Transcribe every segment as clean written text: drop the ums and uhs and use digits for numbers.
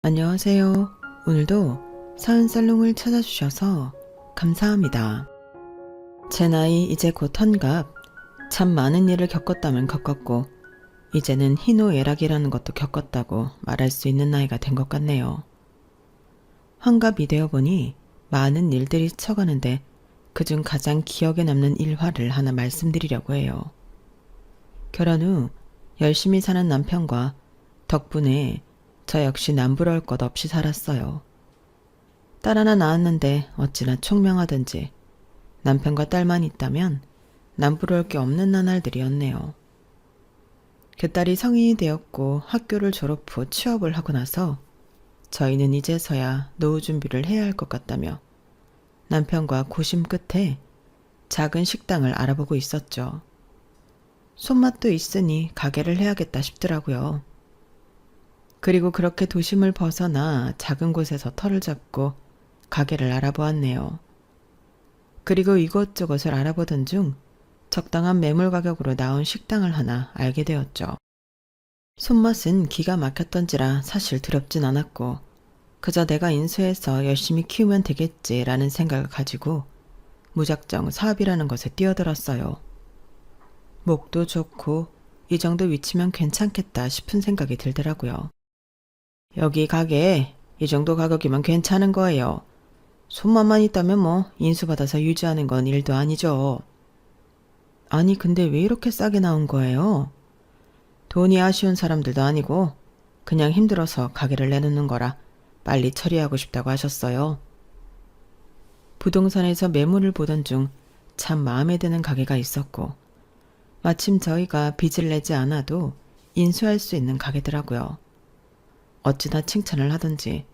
안녕하세요. 오늘도 사은살롱을 찾아주셔서 감사합니다. 제 나이 이제 곧 환갑. 참 많은 일을 겪었다면 겪었고 이제는 희노애락이라는 것도 겪었다고 말할 수 있는 나이가 된 것 같네요. 환갑이 되어 보니 많은 일들이 스쳐가는데 그중 가장 기억에 남는 일화를 하나 말씀드리려고 해요. 결혼 후 열심히 사는 남편과 덕분에 저 역시 남부러울 것 없이 살았어요. 딸 하나 낳았는데 어찌나 총명하든지 남편과 딸만 있다면 남부러울 게 없는 나날들이었네요. 그 딸이 성인이 되었고 학교를 졸업 후 취업을 하고 나서 저희는 이제서야 노후 준비를 해야 할 것 같다며 남편과 고심 끝에 작은 식당을 알아보고 있었죠. 손맛도 있으니 가게를 해야겠다 싶더라고요. 그리고 그렇게 도심을 벗어나 작은 곳에서 터를 잡고 가게를 알아보았네요. 그리고 이곳저곳을 알아보던 중 적당한 매물 가격으로 나온 식당을 하나 알게 되었죠. 손맛은 기가 막혔던지라 사실 두렵진 않았고 그저 내가 인수해서 열심히 키우면 되겠지라는 생각을 가지고 무작정 사업이라는 것에 뛰어들었어요. 목도 좋고 이 정도 위치면 괜찮겠다 싶은 생각이 들더라고요. 여기 가게 이 정도 가격이면 괜찮은 거예요. 손맛만 있다면 뭐 인수받아서 유지하는 건 일도 아니죠. 아니 근데 왜 이렇게 싸게 나온 거예요? 돈이 아쉬운 사람들도 아니고 그냥 힘들어서 가게를 내놓는 거라 빨리 처리하고 싶다고 하셨어요. 부동산에서 매물을 보던 중 참 마음에 드는 가게가 있었고 마침 저희가 빚을 내지 않아도 인수할 수 있는 가게더라고요. 어찌나 칭찬을 하던지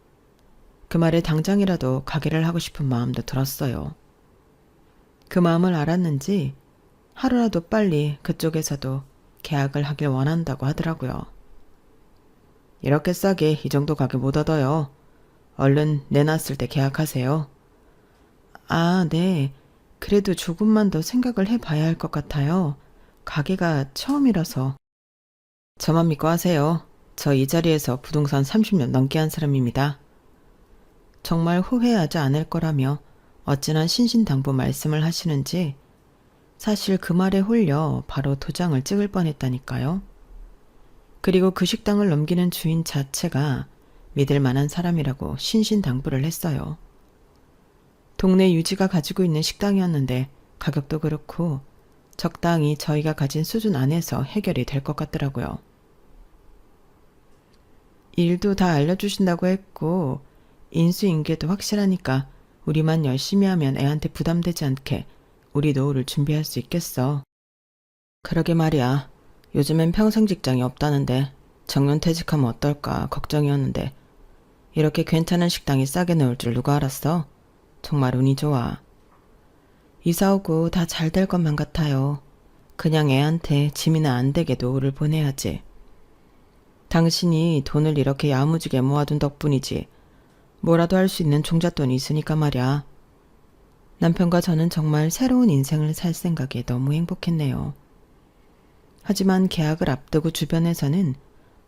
그 말에 당장이라도 가게를 하고 싶은 마음도 들었어요. 그 마음을 알았는지 하루라도 빨리 그쪽에서도 계약을 하길 원한다고 하더라고요. 이렇게 싸게 이 정도 가게 못 얻어요. 얼른 내놨을 때 계약하세요. 아, 네. 그래도 조금만 더 생각을 해봐야 할 것 같아요. 가게가 처음이라서. 저만 믿고 하세요. 저 이 자리에서 부동산 30년 넘게 한 사람입니다. 정말 후회하지 않을 거라며 어찌나 신신당부 말씀을 하시는지 사실 그 말에 홀려 바로 도장을 찍을 뻔했다니까요. 그리고 그 식당을 넘기는 주인 자체가 믿을 만한 사람이라고 신신당부를 했어요. 동네 유지가 가지고 있는 식당이었는데 가격도 그렇고 적당히 저희가 가진 수준 안에서 해결이 될 것 같더라고요. 일도 다 알려주신다고 했고 인수인계도 확실하니까 우리만 열심히 하면 애한테 부담되지 않게 우리 노후를 준비할 수 있겠어. 그러게 말이야. 요즘엔 평생 직장이 없다는데 정년퇴직하면 어떨까 걱정이었는데 이렇게 괜찮은 식당이 싸게 나올 줄 누가 알았어? 정말 운이 좋아. 이사 오고 다 잘 될 것만 같아요. 그냥 애한테 짐이나 안 되게 노후를 보내야지. 당신이 돈을 이렇게 야무지게 모아둔 덕분이지. 뭐라도 할 수 있는 종잣돈이 있으니까 말이야. 남편과 저는 정말 새로운 인생을 살 생각에 너무 행복했네요. 하지만 계약을 앞두고 주변에서는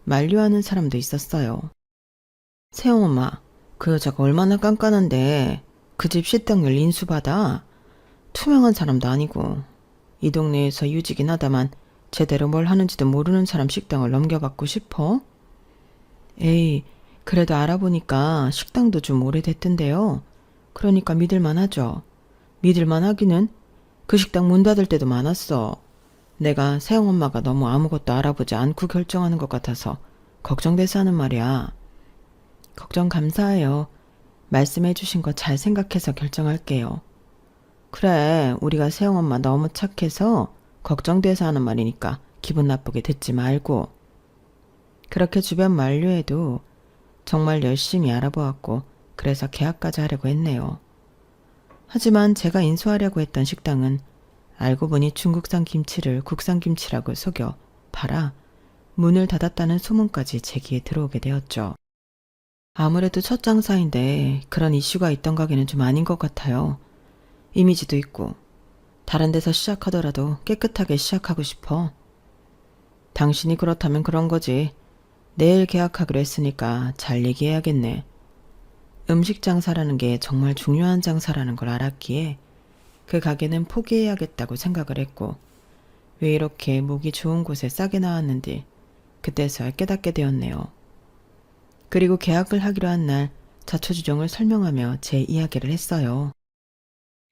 만류하는 사람도 있었어요. 세영엄마, 그 여자가 얼마나 깐깐한데 그 집 식당을 인수받아? 투명한 사람도 아니고 이 동네에서 유지긴 하다만 제대로 뭘 하는지도 모르는 사람 식당을 넘겨받고 싶어? 에이, 그래도 알아보니까 식당도 좀 오래됐던데요. 그러니까 믿을만 하죠. 믿을만 하기는 그 식당 문 닫을 때도 많았어. 내가 세영엄마가 너무 아무것도 알아보지 않고 결정하는 것 같아서 걱정돼서 하는 말이야. 걱정 감사해요. 말씀해 주신 거 잘 생각해서 결정할게요. 그래, 우리가 세영엄마 너무 착해서 걱정돼서 하는 말이니까 기분 나쁘게 듣지 말고. 그렇게 주변 만류에도 정말 열심히 알아보았고 그래서 계약까지 하려고 했네요. 하지만 제가 인수하려고 했던 식당은 알고 보니 중국산 김치를 국산 김치라고 속여 팔아 문을 닫았다는 소문까지 제 귀에 들어오게 되었죠. 아무래도 첫 장사인데 그런 이슈가 있던 가게는 좀 아닌 것 같아요. 이미지도 있고 다른 데서 시작하더라도 깨끗하게 시작하고 싶어. 당신이 그렇다면 그런 거지. 내일 계약하기로 했으니까 잘 얘기해야겠네. 음식 장사라는 게 정말 중요한 장사라는 걸 알았기에 그 가게는 포기해야겠다고 생각을 했고, 왜 이렇게 목이 좋은 곳에 싸게 나왔는지 그때서야 깨닫게 되었네요. 그리고 계약을 하기로 한 날 자초지종을 설명하며 제 이야기를 했어요.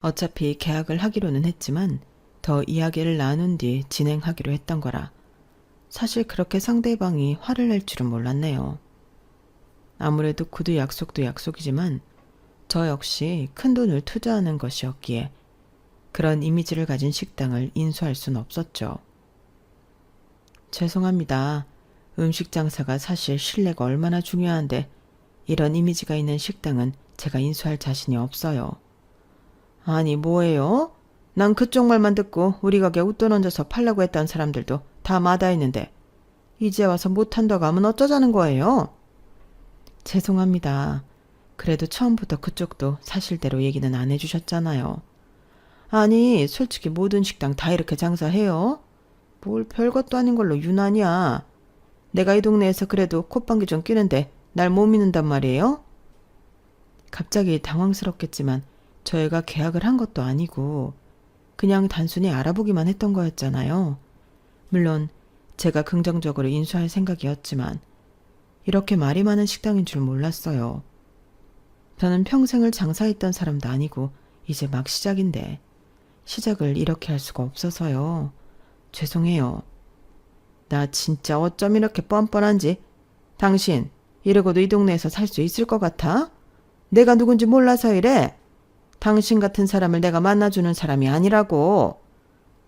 어차피 계약을 하기로는 했지만 더 이야기를 나눈 뒤 진행하기로 했던 거라 사실 그렇게 상대방이 화를 낼 줄은 몰랐네요. 아무래도 구두 약속도 약속이지만 저 역시 큰 돈을 투자하는 것이었기에 그런 이미지를 가진 식당을 인수할 순 없었죠. 죄송합니다. 음식 장사가 사실 신뢰가 얼마나 중요한데 이런 이미지가 있는 식당은 제가 인수할 자신이 없어요. 아니 뭐예요? 난 그쪽 말만 듣고 우리 가게 웃돈 얹어서 팔려고 했던 사람들도 다 마다했는데 이제 와서 못한다고 하면 어쩌자는 거예요? 죄송합니다. 그래도 처음부터 그쪽도 사실대로 얘기는 안 해주셨잖아요. 아니 솔직히 모든 식당 다 이렇게 장사해요? 뭘 별것도 아닌 걸로 유난이야. 내가 이 동네에서 그래도 콧방귀 좀 끼는데 날 못 믿는단 말이에요? 갑자기 당황스럽겠지만 저희가 계약을 한 것도 아니고 그냥 단순히 알아보기만 했던 거였잖아요. 물론 제가 긍정적으로 인수할 생각이었지만 이렇게 말이 많은 식당인 줄 몰랐어요. 저는 평생을 장사했던 사람도 아니고 이제 막 시작인데 시작을 이렇게 할 수가 없어서요. 죄송해요. 나 진짜 어쩜 이렇게 뻔뻔한지. 당신 이러고도 이 동네에서 살 수 있을 것 같아? 내가 누군지 몰라서 이래? 당신 같은 사람을 내가 만나주는 사람이 아니라고.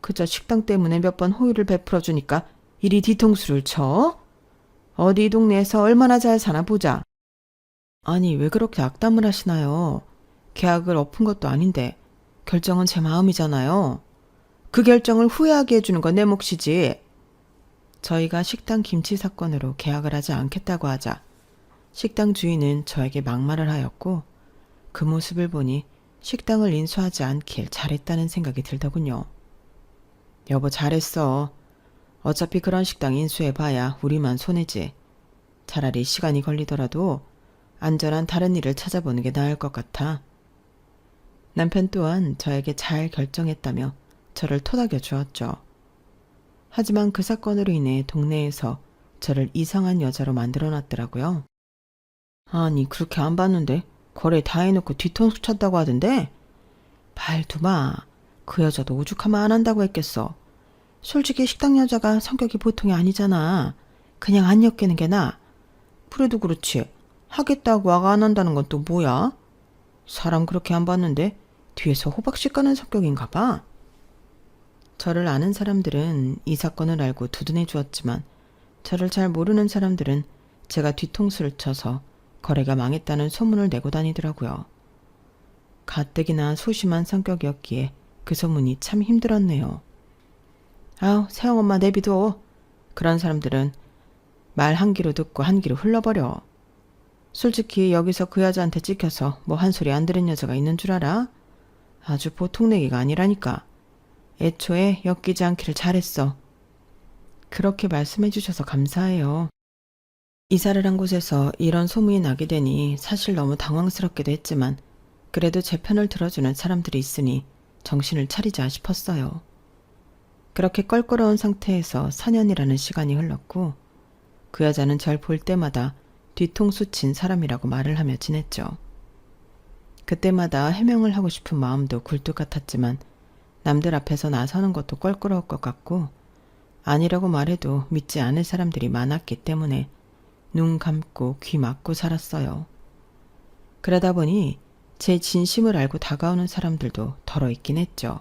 그저 식당 때문에 몇 번 호의를 베풀어 주니까 이리 뒤통수를 쳐? 어디 이 동네에서 얼마나 잘 사나 보자. 아니 왜 그렇게 악담을 하시나요? 계약을 엎은 것도 아닌데 결정은 제 마음이잖아요. 그 결정을 후회하게 해주는 건 내 몫이지. 저희가 식당 김치 사건으로 계약을 하지 않겠다고 하자 식당 주인은 저에게 막말을 하였고 그 모습을 보니 식당을 인수하지 않길 잘했다는 생각이 들더군요. 여보 잘했어. 어차피 그런 식당 인수해봐야 우리만 손해지. 차라리 시간이 걸리더라도 안전한 다른 일을 찾아보는 게 나을 것 같아. 남편 또한 저에게 잘 결정했다며 저를 토닥여 주었죠. 하지만 그 사건으로 인해 동네에서 저를 이상한 여자로 만들어놨더라고요. 아니 그렇게 안 봤는데 거래 다 해놓고 뒤통수 쳤다고 하던데? 발두마, 그 여자도 오죽하면 안 한다고 했겠어. 솔직히 식당 여자가 성격이 보통이 아니잖아. 그냥 안 엮이는 게 나아. 그래도 그렇지. 하겠다고 와가 안 한다는 건 또 뭐야? 사람 그렇게 안 봤는데 뒤에서 호박씨 까는 성격인가 봐. 저를 아는 사람들은 이 사건을 알고 두둔해 주었지만 저를 잘 모르는 사람들은 제가 뒤통수를 쳐서 거래가 망했다는 소문을 내고 다니더라고요. 가뜩이나 소심한 성격이었기에 그 소문이 참 힘들었네요. 아우 세영엄마 내비둬. 그런 사람들은 말 한 귀로 듣고 한 귀로 흘러버려. 솔직히 여기서 그 여자한테 찍혀서 뭐 한 소리 안 들은 여자가 있는 줄 알아? 아주 보통 내기가 아니라니까. 애초에 엮이지 않기를 잘했어. 그렇게 말씀해 주셔서 감사해요. 이사를 한 곳에서 이런 소문이 나게 되니 사실 너무 당황스럽기도 했지만 그래도 제 편을 들어주는 사람들이 있으니 정신을 차리자 싶었어요. 그렇게 껄끄러운 상태에서 4년이라는 시간이 흘렀고 그 여자는 절 볼 때마다 뒤통수 친 사람이라고 말을 하며 지냈죠. 그때마다 해명을 하고 싶은 마음도 굴뚝 같았지만 남들 앞에서 나서는 것도 껄끄러울 것 같고 아니라고 말해도 믿지 않을 사람들이 많았기 때문에 눈 감고 귀 막고 살았어요. 그러다 보니 제 진심을 알고 다가오는 사람들도 덜어 있긴 했죠.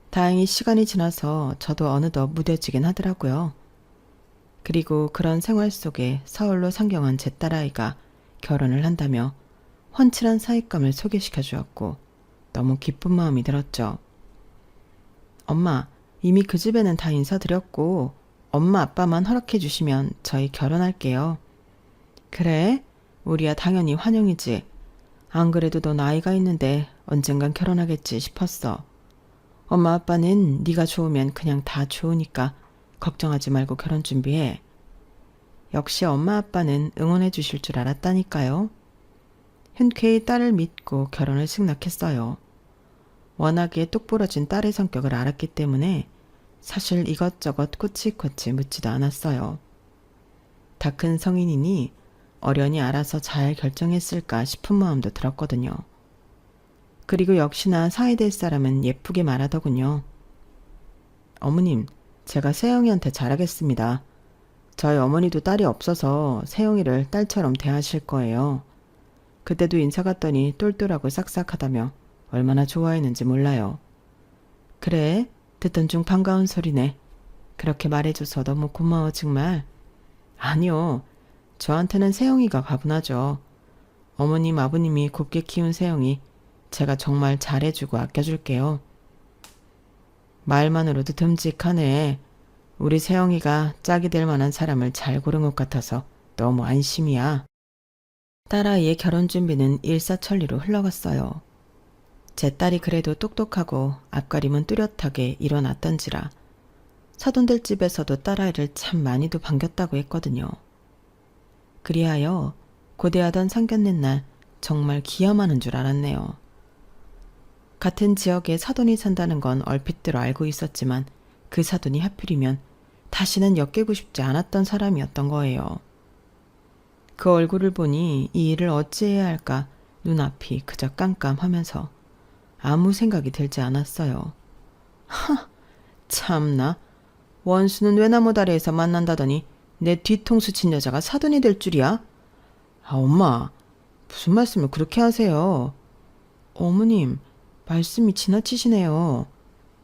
다행히 시간이 지나서 저도 어느덧 무뎌지긴 하더라고요. 그리고 그런 생활 속에 서울로 상경한 제 딸아이가 결혼을 한다며 훤칠한 사윗감을 소개시켜 주었고 너무 기쁜 마음이 들었죠. 엄마, 이미 그 집에는 다 인사드렸고 엄마 아빠만 허락해 주시면 저희 결혼할게요. 그래? 우리야 당연히 환영이지. 안 그래도 너 나이가 있는데 언젠간 결혼하겠지 싶었어. 엄마 아빠는 네가 좋으면 그냥 다 좋으니까 걱정하지 말고 결혼 준비해. 역시 엄마 아빠는 응원해 주실 줄 알았다니까요. 흔쾌히 딸을 믿고 결혼을 승낙했어요. 워낙에 똑부러진 딸의 성격을 알았기 때문에 사실 이것저것 코치코치 묻지도 않았어요. 다 큰 성인이니 어련히 알아서 잘 결정했을까 싶은 마음도 들었거든요. 그리고 역시나 사이 될 사람은 예쁘게 말하더군요. 어머님, 제가 세영이한테 잘하겠습니다. 저희 어머니도 딸이 없어서 세영이를 딸처럼 대하실 거예요. 그때도 인사 갔더니 똘똘하고 싹싹하다며 얼마나 좋아했는지 몰라요. 그래, 듣던 중 반가운 소리네. 그렇게 말해줘서 너무 고마워 정말. 아니요, 저한테는 세영이가 과분하죠. 어머님 아버님이 곱게 키운 세영이 제가 정말 잘해주고 아껴줄게요. 말만으로도 듬직하네. 우리 세영이가 짝이 될 만한 사람을 잘 고른 것 같아서 너무 안심이야. 딸아이의 결혼 준비는 일사천리로 흘러갔어요. 제 딸이 그래도 똑똑하고 앞가림은 뚜렷하게 일어났던지라 사돈들 집에서도 딸아이를 참 많이도 반겼다고 했거든요. 그리하여 고대하던 상견례 날 정말 기염하는 줄 알았네요. 같은 지역에 사돈이 산다는 건 얼핏 들어 알고 있었지만 그 사돈이 하필이면 다시는 엮이고 싶지 않았던 사람이었던 거예요. 그 얼굴을 보니 이 일을 어찌해야 할까 눈앞이 그저 깜깜하면서 아무 생각이 들지 않았어요. 하, 참나. 원수는 외나무 다리에서 만난다더니 내 뒤통수 친 여자가 사돈이 될 줄이야? 아, 엄마. 무슨 말씀을 그렇게 하세요? 어머님, 말씀이 지나치시네요.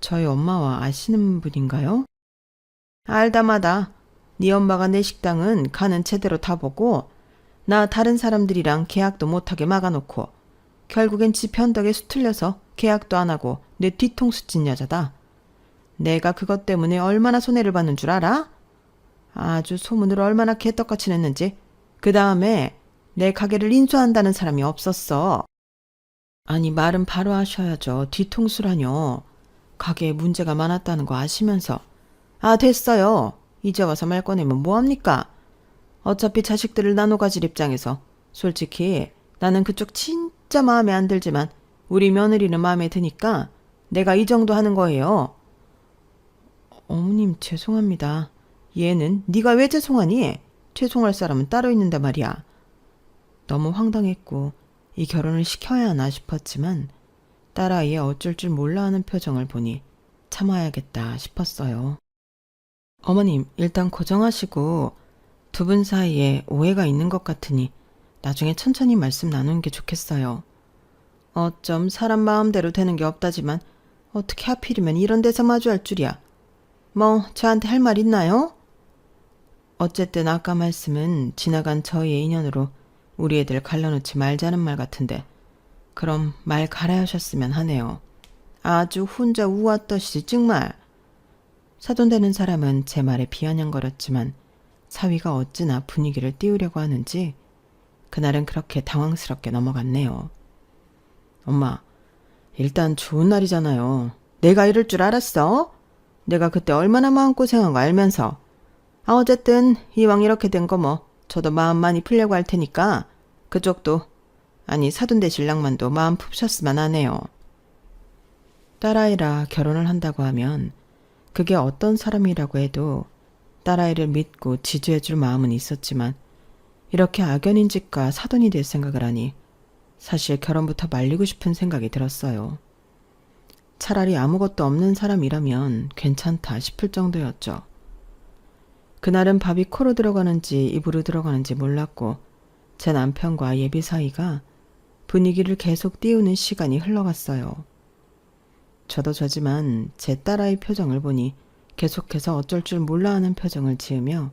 저희 엄마와 아시는 분인가요? 알다마다. 네 엄마가 내 식당은 간은 제대로 다 보고 나 다른 사람들이랑 계약도 못하게 막아놓고 결국엔 지 변덕에 수틀려서 계약도 안 하고 내 뒤통수 친 여자다. 내가 그것 때문에 얼마나 손해를 받는 줄 알아? 아주 소문을 얼마나 개떡같이 냈는지. 그 다음에 내 가게를 인수한다는 사람이 없었어. 아니 말은 바로 하셔야죠. 뒤통수라뇨. 가게에 문제가 많았다는 거 아시면서. 아 됐어요. 이제 와서 말 꺼내면 뭐합니까? 어차피 자식들을 나눠 가질 입장에서 솔직히 나는 그쪽 진짜 마음에 안 들지만 우리 며느리는 마음에 드니까 내가 이 정도 하는 거예요. 어머님 죄송합니다. 얘는 네가 왜 죄송하니? 죄송할 사람은 따로 있는데 말이야. 너무 황당했고 이 결혼을 시켜야 하나 싶었지만 딸아이의 어쩔 줄 몰라 하는 표정을 보니 참아야겠다 싶었어요. 어머님 일단 고정하시고 두 분 사이에 오해가 있는 것 같으니 나중에 천천히 말씀 나누는 게 좋겠어요. 어쩜 사람 마음대로 되는 게 없다지만 어떻게 하필이면 이런 데서 마주할 줄이야. 뭐 저한테 할 말 있나요? 어쨌든 아까 말씀은 지나간 저희의 인연으로 우리 애들 갈라놓지 말자는 말 같은데 그럼 말 갈아하셨으면 하네요. 아주 혼자 우왔듯이 정말. 사돈되는 사람은 제 말에 비아냥거렸지만 사위가 어찌나 분위기를 띄우려고 하는지 그날은 그렇게 당황스럽게 넘어갔네요. 엄마, 일단 좋은 날이잖아요. 내가 이럴 줄 알았어? 내가 그때 얼마나 마음고생한 거 알면서. 아 어쨌든 이왕 이렇게 된 거 뭐 저도 마음 많이 풀려고 할 테니까 그쪽도 아니 사돈대 신랑만도 마음 푸셨으면 하네요. 딸아이라 결혼을 한다고 하면 그게 어떤 사람이라고 해도 딸아이를 믿고 지지해줄 마음은 있었지만 이렇게 악연인 집과 사돈이 될 생각을 하니 사실 결혼부터 말리고 싶은 생각이 들었어요. 차라리 아무것도 없는 사람이라면 괜찮다 싶을 정도였죠. 그날은 밥이 코로 들어가는지 입으로 들어가는지 몰랐고 제 남편과 예비 사이가 분위기를 계속 띄우는 시간이 흘러갔어요. 저도 저지만 제 딸아이 표정을 보니 계속해서 어쩔 줄 몰라 하는 표정을 지으며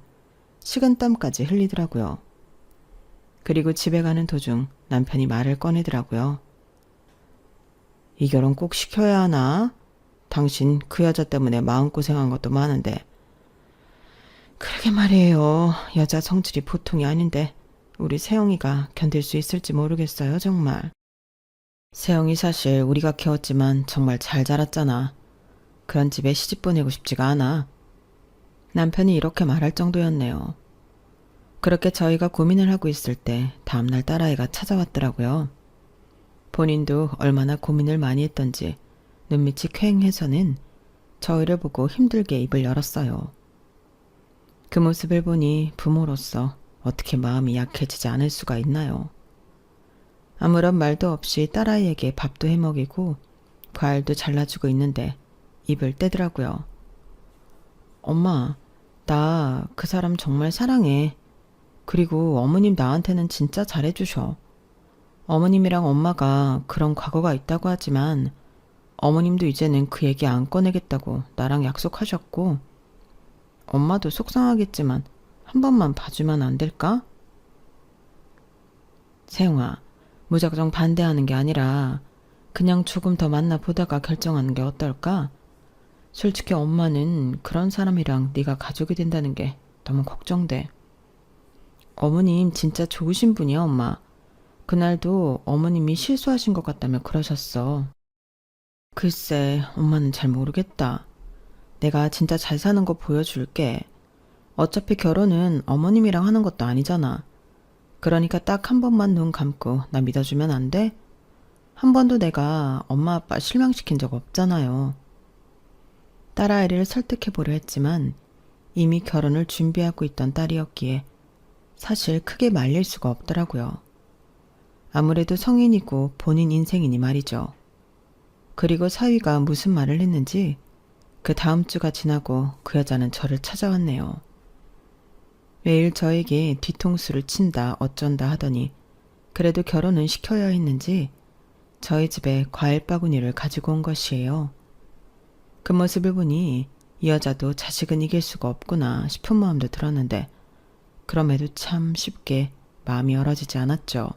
식은땀까지 흘리더라고요. 그리고 집에 가는 도중 남편이 말을 꺼내더라고요. 이 결혼 꼭 시켜야 하나? 당신 그 여자 때문에 마음고생한 것도 많은데. 그러게 말이에요. 여자 성질이 보통이 아닌데 우리 세영이가 견딜 수 있을지 모르겠어요 정말. 세영이 사실 우리가 키웠지만 정말 잘 자랐잖아. 그런 집에 시집 보내고 싶지가 않아. 남편이 이렇게 말할 정도였네요. 그렇게 저희가 고민을 하고 있을 때 다음날 딸아이가 찾아왔더라고요. 본인도 얼마나 고민을 많이 했던지 눈밑이 퀭해서는 저희를 보고 힘들게 입을 열었어요. 그 모습을 보니 부모로서 어떻게 마음이 약해지지 않을 수가 있나요? 아무런 말도 없이 딸아이에게 밥도 해먹이고 과일도 잘라주고 있는데 입을 떼더라고요. 엄마, 나 그 사람 정말 사랑해. 그리고 어머님 나한테는 진짜 잘해주셔. 어머님이랑 엄마가 그런 과거가 있다고 하지만 어머님도 이제는 그 얘기 안 꺼내겠다고 나랑 약속하셨고 엄마도 속상하겠지만 한 번만 봐주면 안 될까? 세영아, 무작정 반대하는 게 아니라 그냥 조금 더 만나보다가 결정하는 게 어떨까? 솔직히 엄마는 그런 사람이랑 네가 가족이 된다는 게 너무 걱정돼. 어머님 진짜 좋으신 분이야, 엄마. 그날도 어머님이 실수하신 것 같다며 그러셨어. 글쎄, 엄마는 잘 모르겠다. 내가 진짜 잘 사는 거 보여줄게. 어차피 결혼은 어머님이랑 하는 것도 아니잖아. 그러니까 딱 한 번만 눈 감고 나 믿어주면 안 돼? 한 번도 내가 엄마 아빠 실망시킨 적 없잖아요. 딸아이를 설득해보려 했지만 이미 결혼을 준비하고 있던 딸이었기에 사실 크게 말릴 수가 없더라고요. 아무래도 성인이고 본인 인생이니 말이죠. 그리고 사위가 무슨 말을 했는지 그 다음 주가 지나고 그 여자는 저를 찾아왔네요. 매일 저에게 뒤통수를 친다 어쩐다 하더니 그래도 결혼은 시켜야 했는지 저희 집에 과일 바구니를 가지고 온 것이에요. 그 모습을 보니 이 여자도 자식은 이길 수가 없구나 싶은 마음도 들었는데 그럼에도 참 쉽게 마음이 열어지지 않았죠.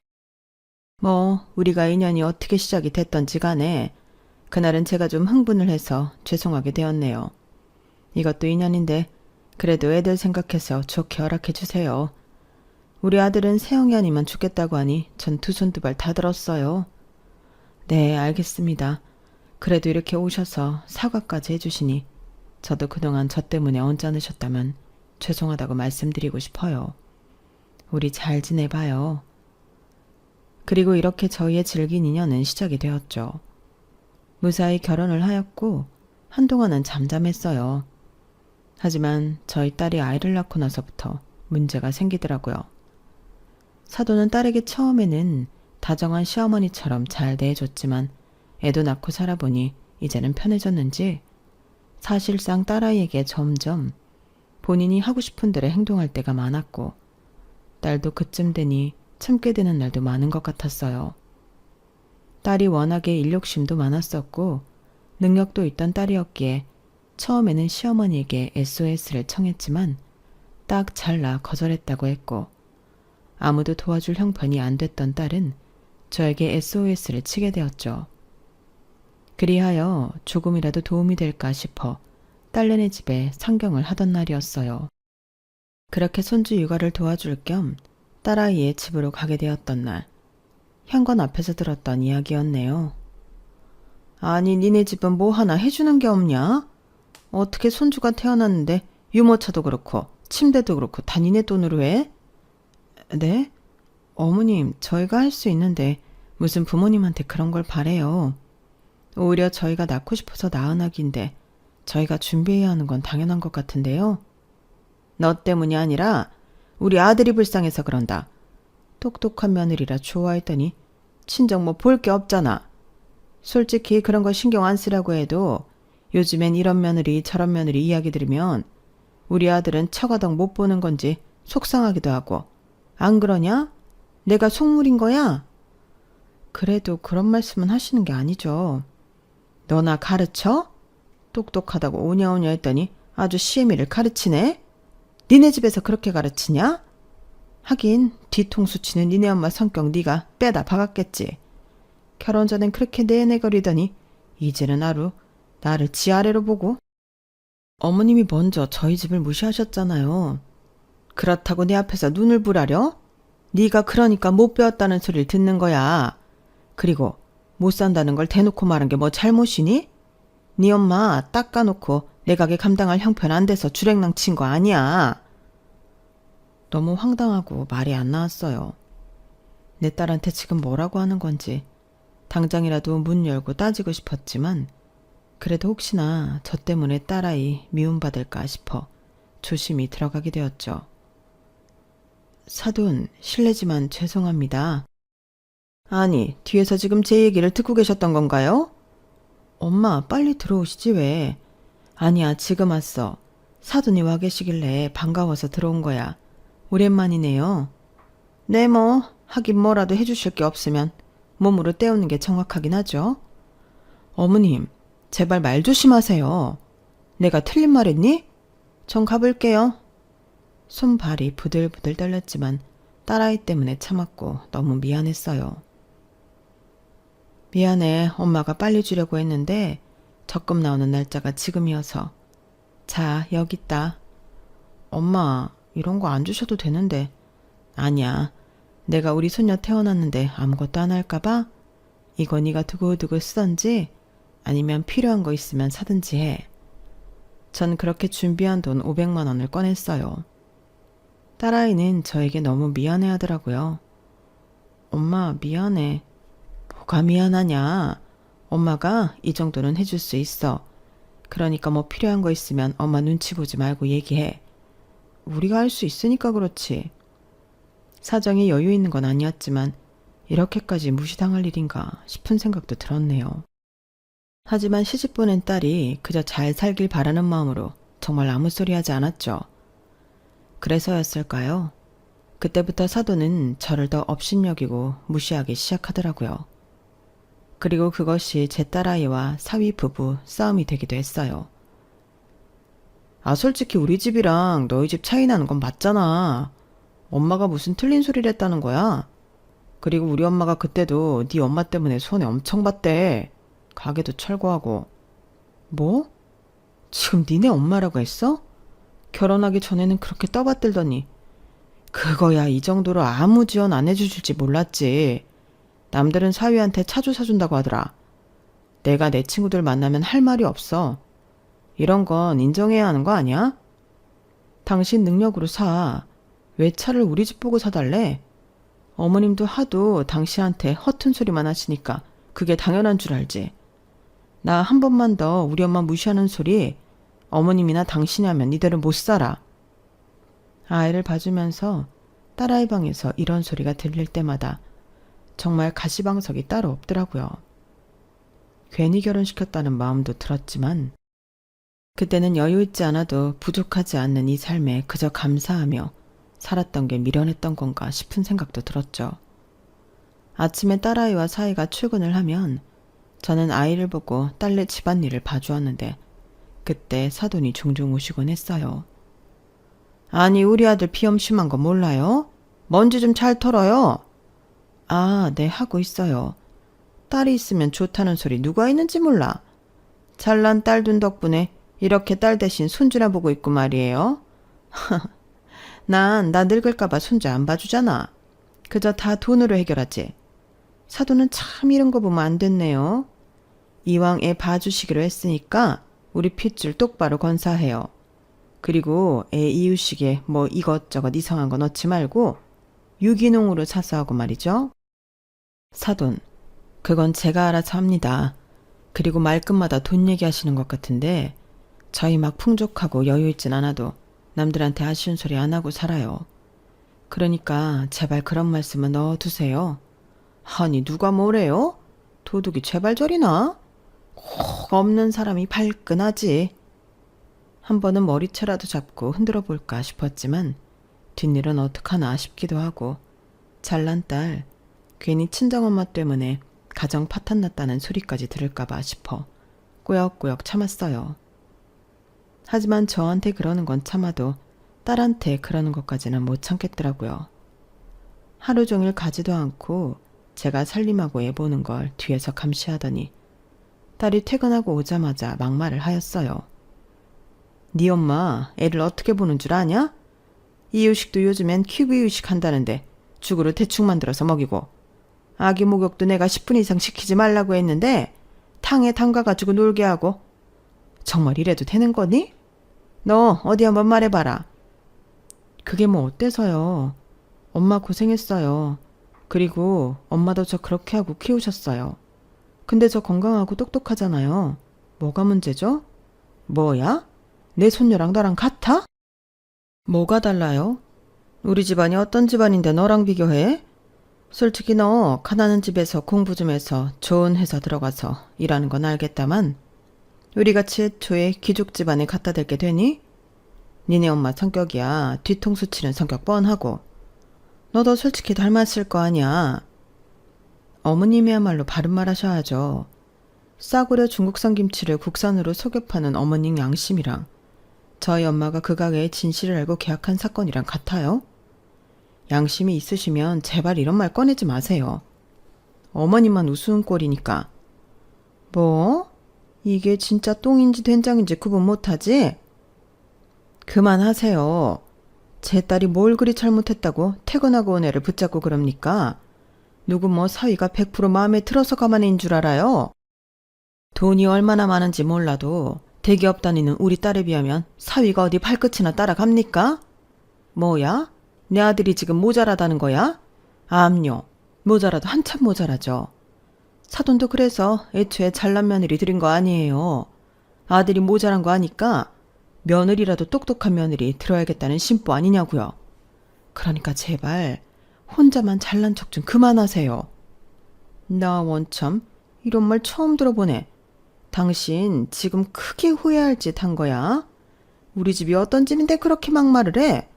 우리가 인연이 어떻게 시작이 됐던지 간에 그날은 제가 좀 흥분을 해서 죄송하게 되었네요. 이것도 인연인데 그래도 애들 생각해서 좋게 허락해 주세요. 우리 아들은 세영이 아니면 죽겠다고 하니 전 두 손 두 발 다 들었어요. 네, 알겠습니다. 그래도 이렇게 오셔서 사과까지 해주시니 저도 그동안 저 때문에 언짢으셨다면 죄송하다고 말씀드리고 싶어요. 우리 잘 지내봐요. 그리고 이렇게 저희의 질긴 인연은 시작이 되었죠. 무사히 결혼을 하였고 한동안은 잠잠했어요. 하지만 저희 딸이 아이를 낳고 나서부터 문제가 생기더라고요. 사도는 딸에게 처음에는 다정한 시어머니처럼 잘 대해줬지만 애도 낳고 살아보니 이제는 편해졌는지 사실상 딸아이에게 점점 본인이 하고 싶은 대로 행동할 때가 많았고 딸도 그쯤 되니 참게 되는 날도 많은 것 같았어요. 딸이 워낙에 일욕심도 많았었고 능력도 있던 딸이었기에 처음에는 시어머니에게 SOS를 청했지만 딱 잘라 거절했다고 했고 아무도 도와줄 형편이 안 됐던 딸은 저에게 SOS를 치게 되었죠. 그리하여 조금이라도 도움이 될까 싶어 딸내네 집에 상경을 하던 날이었어요. 그렇게 손주 육아를 도와줄 겸 딸아이의 집으로 가게 되었던 날, 현관 앞에서 들었던 이야기였네요. 아니, 니네 집은 뭐 하나 해주는 게 없냐? 어떻게 손주가 태어났는데 유모차도 그렇고 침대도 그렇고 다 니네 돈으로 해? 네? 어머님, 저희가 할 수 있는데 무슨 부모님한테 그런 걸 바래요. 오히려 저희가 낳고 싶어서 낳은 아기인데 저희가 준비해야 하는 건 당연한 것 같은데요. 너 때문이 아니라 우리 아들이 불쌍해서 그런다. 똑똑한 며느리라 좋아했더니 친정 뭐 볼 게 없잖아. 솔직히 그런 거 신경 안 쓰라고 해도 요즘엔 이런 며느리 저런 며느리 이야기 들으면 우리 아들은 처가덕 못 보는 건지 속상하기도 하고 안 그러냐? 내가 속물인 거야? 그래도 그런 말씀은 하시는 게 아니죠. 너나 가르쳐? 똑똑하다고 오냐오냐 했더니 아주 시애미를 가르치네? 니네 집에서 그렇게 가르치냐? 하긴 뒤통수 치는 니네 엄마 성격 네가 빼다 박았겠지. 결혼 전엔 그렇게 내내거리더니 이제는 나를 지 아래로 보고. 어머님이 먼저 저희 집을 무시하셨잖아요. 그렇다고 내 앞에서 눈을 부라려? 네가 그러니까 못 배웠다는 소리를 듣는 거야. 그리고 못 산다는 걸 대놓고 말한 게 뭐 잘못이니? 네 엄마 닦아놓고 내 가게 감당할 형편 안 돼서 주랭랑 친 거 아니야. 너무 황당하고 말이 안 나왔어요. 내 딸한테 지금 뭐라고 하는 건지 당장이라도 문 열고 따지고 싶었지만 그래도 혹시나 저 때문에 딸아이 미움받을까 싶어 조심히 들어가게 되었죠. 사돈, 실례지만 죄송합니다. 아니, 뒤에서 지금 제 얘기를 듣고 계셨던 건가요? 엄마, 빨리 들어오시지 왜. 아니야, 지금 왔어. 사돈이 와 계시길래 반가워서 들어온 거야. 오랜만이네요. 네, 뭐 하긴 뭐라도 해주실 게 없으면 몸으로 때우는 게 정확하긴 하죠. 어머님, 제발 말 조심하세요. 내가 틀린 말 했니? 전 가볼게요. 손발이 부들부들 떨렸지만 딸아이 때문에 참았고 너무 미안했어요. 미안해, 엄마가 빨리 주려고 했는데 적금 나오는 날짜가 지금이어서. 자, 여기 있다. 엄마, 이런 거 안 주셔도 되는데. 아니야, 내가 우리 손녀 태어났는데 아무것도 안 할까봐? 이거 네가 두고두고 쓰던지 아니면 필요한 거 있으면 사든지 해. 전 그렇게 준비한 돈 500만 원을 꺼냈어요. 딸아이는 저에게 너무 미안해 하더라고요. 엄마, 미안해. 뭐가 미안하냐? 엄마가 이 정도는 해줄 수 있어. 그러니까 뭐 필요한 거 있으면 엄마 눈치 보지 말고 얘기해. 우리가 할 수 있으니까 그렇지. 사정이 여유 있는 건 아니었지만 이렇게까지 무시당할 일인가 싶은 생각도 들었네요. 하지만 시집 보낸 딸이 그저 잘 살길 바라는 마음으로 정말 아무 소리 하지 않았죠. 그래서였을까요? 그때부터 사돈은 저를 더 업신여기고 무시하기 시작하더라고요. 그리고 그것이 제 딸아이와 사위 부부 싸움이 되기도 했어요. 아, 솔직히 우리 집이랑 너희 집 차이 나는 건 맞잖아. 엄마가 무슨 틀린 소리를 했다는 거야? 그리고 우리 엄마가 그때도 네 엄마 때문에 손해 엄청 봤대. 가게도 철거하고. 뭐? 지금 니네 엄마라고 했어? 결혼하기 전에는 그렇게 떠받들더니. 그거야, 이 정도로 아무 지원 안 해주실지 몰랐지. 남들은 사위한테 차주 사준다고 하더라. 내가 내 친구들 만나면 할 말이 없어. 이런 건 인정해야 하는 거 아니야? 당신 능력으로 사. 왜 차를 우리 집 보고 사달래? 어머님도 하도 당신한테 허튼 소리만 하시니까 그게 당연한 줄 알지. 나 한 번만 더 우리 엄마 무시하는 소리 어머님이나 당신이 하면 이대로 못 살아. 아이를 봐주면서 딸아이 방에서 이런 소리가 들릴 때마다 정말 가시방석이 따로 없더라고요. 괜히 결혼시켰다는 마음도 들었지만 그때는 여유 있지 않아도 부족하지 않는 이 삶에 그저 감사하며 살았던 게 미련했던 건가 싶은 생각도 들었죠. 아침에 딸아이와 사이가 출근을 하면 저는 아이를 보고 딸네 집안일을 봐주었는데 그때 사돈이 종종 오시곤 했어요. 아니, 우리 아들 비염 심한 거 몰라요? 먼지 좀 잘 털어요. 아, 네, 하고 있어요. 딸이 있으면 좋다는 소리 누가 있는지 몰라. 잘난 딸 둔 덕분에 이렇게 딸 대신 손주나 보고 있고 말이에요. 나 늙을까봐 손주 안 봐주잖아. 그저 다 돈으로 해결하지. 사돈은 참 이런 거 보면 안 됐네요. 이왕 애 봐주시기로 했으니까 우리 핏줄 똑바로 건사해요. 그리고 애 이유식에 뭐 이것저것 이상한 거 넣지 말고 유기농으로 사서 하고 말이죠. 사돈, 그건 제가 알아서 합니다. 그리고 말끝마다 돈 얘기하시는 것 같은데 저희 막 풍족하고 여유 있진 않아도 남들한테 아쉬운 소리 안 하고 살아요. 그러니까 제발 그런 말씀은 넣어두세요. 아니, 누가 뭐래요? 도둑이 제발 저리나? 꼭 없는 사람이 발끈하지. 한 번은 머리채라도 잡고 흔들어 볼까 싶었지만 뒷일은 어떡하나 싶기도 하고 잘난 딸, 괜히 친정엄마 때문에 가정 파탄 났다는 소리까지 들을까봐 싶어 꾸역꾸역 참았어요. 하지만 저한테 그러는 건 참아도 딸한테 그러는 것까지는 못 참겠더라고요. 하루 종일 가지도 않고 제가 살림하고 애 보는 걸 뒤에서 감시하더니 딸이 퇴근하고 오자마자 막말을 하였어요. 네 엄마 애를 어떻게 보는 줄 아냐? 이유식도 요즘엔 큐브 이유식 한다는데 죽으로 대충 만들어서 먹이고 아기 목욕도 내가 10분 이상 시키지 말라고 했는데 탕에 담가가지고 놀게 하고 정말 이래도 되는 거니? 너 어디 한번 말해봐라. 그게 뭐 어때서요? 엄마 고생했어요. 그리고 엄마도 저 그렇게 하고 키우셨어요. 근데 저 건강하고 똑똑하잖아요. 뭐가 문제죠? 뭐야? 내 손녀랑 너랑 같아? 뭐가 달라요? 우리 집안이 어떤 집안인데 너랑 비교해? 솔직히 너 가난한 집에서 공부 좀 해서 좋은 회사 들어가서 일하는 건 알겠다만 우리같이 애초에 귀족 집안에 갖다 댈게 되니? 니네 엄마 성격이야 뒤통수 치는 성격 뻔하고 너도 솔직히 닮았을 거 아니야. 어머님이야말로 바른 말 하셔야죠. 싸구려 중국산 김치를 국산으로 속여 파는 어머님 양심이랑 저희 엄마가 그 가게에 진실을 알고 계약한 사건이랑 같아요? 양심이 있으시면 제발 이런 말 꺼내지 마세요. 어머님만 우스운 꼴이니까. 뭐? 이게 진짜 똥인지 된장인지 구분 못하지? 그만하세요. 제 딸이 뭘 그리 잘못했다고 퇴근하고 온 애를 붙잡고 그럽니까? 누구 뭐 사위가 100% 마음에 들어서 가만히 있는 줄 알아요? 돈이 얼마나 많은지 몰라도 대기업 다니는 우리 딸에 비하면 사위가 어디 발끝이나 따라갑니까? 뭐야? 내 아들이 지금 모자라다는 거야? 암요. 모자라도 한참 모자라죠. 사돈도 그래서 애초에 잘난 며느리 들인 거 아니에요. 아들이 모자란 거 아니까 며느리라도 똑똑한 며느리 들어야겠다는 심보 아니냐고요. 그러니까 제발 혼자만 잘난 척 좀 그만하세요. 나 원참 이런 말 처음 들어보네. 당신 지금 크게 후회할 짓 한 거야? 우리 집이 어떤 집인데 그렇게 막말을 해?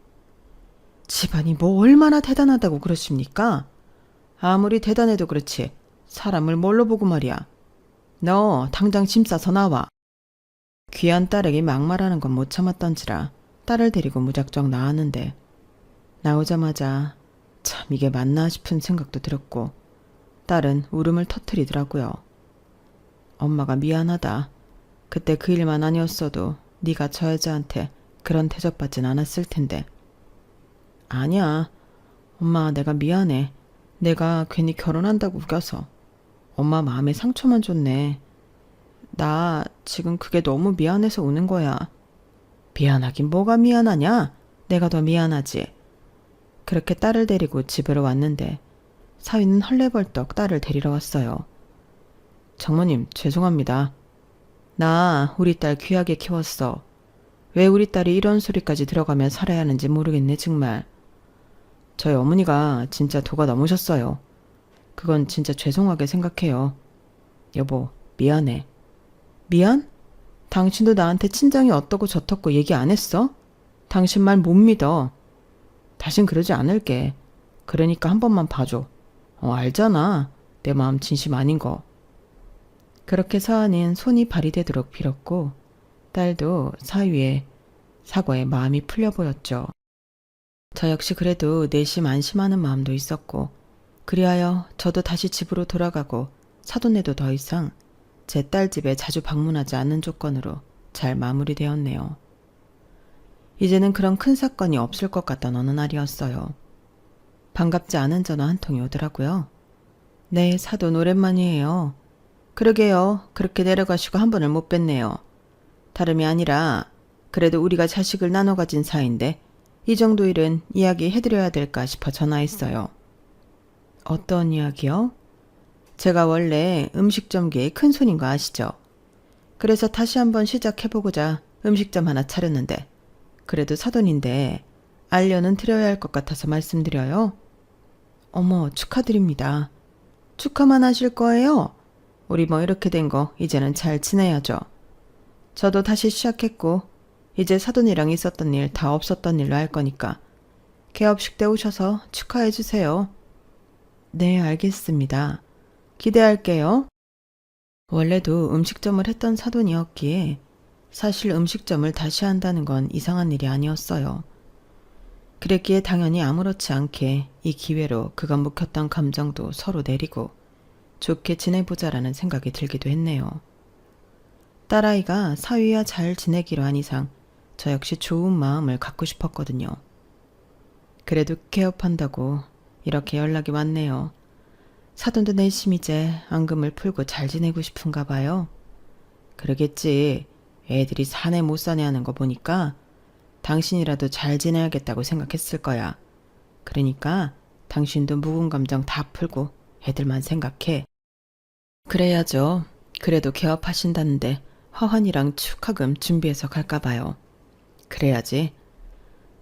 집안이 뭐 얼마나 대단하다고 그러십니까? 아무리 대단해도 그렇지 사람을 뭘로 보고 말이야. 너 당장 짐 싸서 나와. 귀한 딸에게 막말하는 건 못 참았던지라 딸을 데리고 무작정 나왔는데 나오자마자 참 이게 맞나 싶은 생각도 들었고 딸은 울음을 터뜨리더라고요. 엄마가 미안하다. 그때 그 일만 아니었어도 네가 저 여자한테 그런 대접받진 않았을 텐데. 아니야. 엄마 내가 미안해. 내가 괜히 결혼한다고 우겨서. 엄마 마음에 상처만 줬네. 나 지금 그게 너무 미안해서 우는 거야. 미안하긴 뭐가 미안하냐? 내가 더 미안하지. 그렇게 딸을 데리고 집으로 왔는데 사위는 헐레벌떡 딸을 데리러 왔어요. 장모님 죄송합니다. 나 우리 딸 귀하게 키웠어. 왜 우리 딸이 이런 소리까지 들어가며 살아야 하는지 모르겠네 정말. 저희 어머니가 진짜 도가 넘으셨어요. 그건 진짜 죄송하게 생각해요. 여보 미안해. 미안? 당신도 나한테 친정이 어떻고 저떻고 얘기 안 했어? 당신 말 못 믿어. 다신 그러지 않을게. 그러니까 한 번만 봐줘. 알잖아. 내 마음 진심 아닌 거. 그렇게 서한이는 손이 발이 되도록 빌었고 딸도 사위의 사과에 마음이 풀려 보였죠. 저 역시 그래도 내심 안심하는 마음도 있었고 그리하여 저도 다시 집으로 돌아가고 사돈네도 더 이상 제 딸 집에 자주 방문하지 않는 조건으로 잘 마무리되었네요. 이제는 그런 큰 사건이 없을 것 같던 어느 날이었어요. 반갑지 않은 전화 한 통이 오더라고요. 네, 사돈 오랜만이에요. 그러게요. 그렇게 내려가시고 한 번을 못 뵀네요. 다름이 아니라 그래도 우리가 자식을 나눠 가진 사이인데 이 정도 일은 이야기해드려야 될까 싶어 전화했어요. 어떤 이야기요? 제가 원래 음식점계의 큰손인 거 아시죠? 그래서 다시 한번 시작해보고자 음식점 하나 차렸는데 그래도 사돈인데 알려는 드려야 할 것 같아서 말씀드려요. 어머 축하드립니다. 축하만 하실 거예요? 우리 뭐 이렇게 된 거 이제는 잘 지내야죠. 저도 다시 시작했고 이제 사돈이랑 있었던 일 다 없었던 일로 할 거니까 개업식 때 오셔서 축하해 주세요. 네 알겠습니다. 기대할게요. 원래도 음식점을 했던 사돈이었기에 사실 음식점을 다시 한다는 건 이상한 일이 아니었어요. 그랬기에 당연히 아무렇지 않게 이 기회로 그간 묵혔던 감정도 서로 내리고 좋게 지내보자라는 생각이 들기도 했네요. 딸아이가 사위와 잘 지내기로 한 이상 저 역시 좋은 마음을 갖고 싶었거든요. 그래도 개업한다고 이렇게 연락이 왔네요. 사돈도 내심 이제 앙금을 풀고 잘 지내고 싶은가 봐요. 그러겠지. 애들이 사내 못 사내 하는 거 보니까 당신이라도 잘 지내야겠다고 생각했을 거야. 그러니까 당신도 묵은 감정 다 풀고 애들만 생각해. 그래야죠. 그래도 개업하신다는데 화환이랑 축하금 준비해서 갈까 봐요. 그래야지.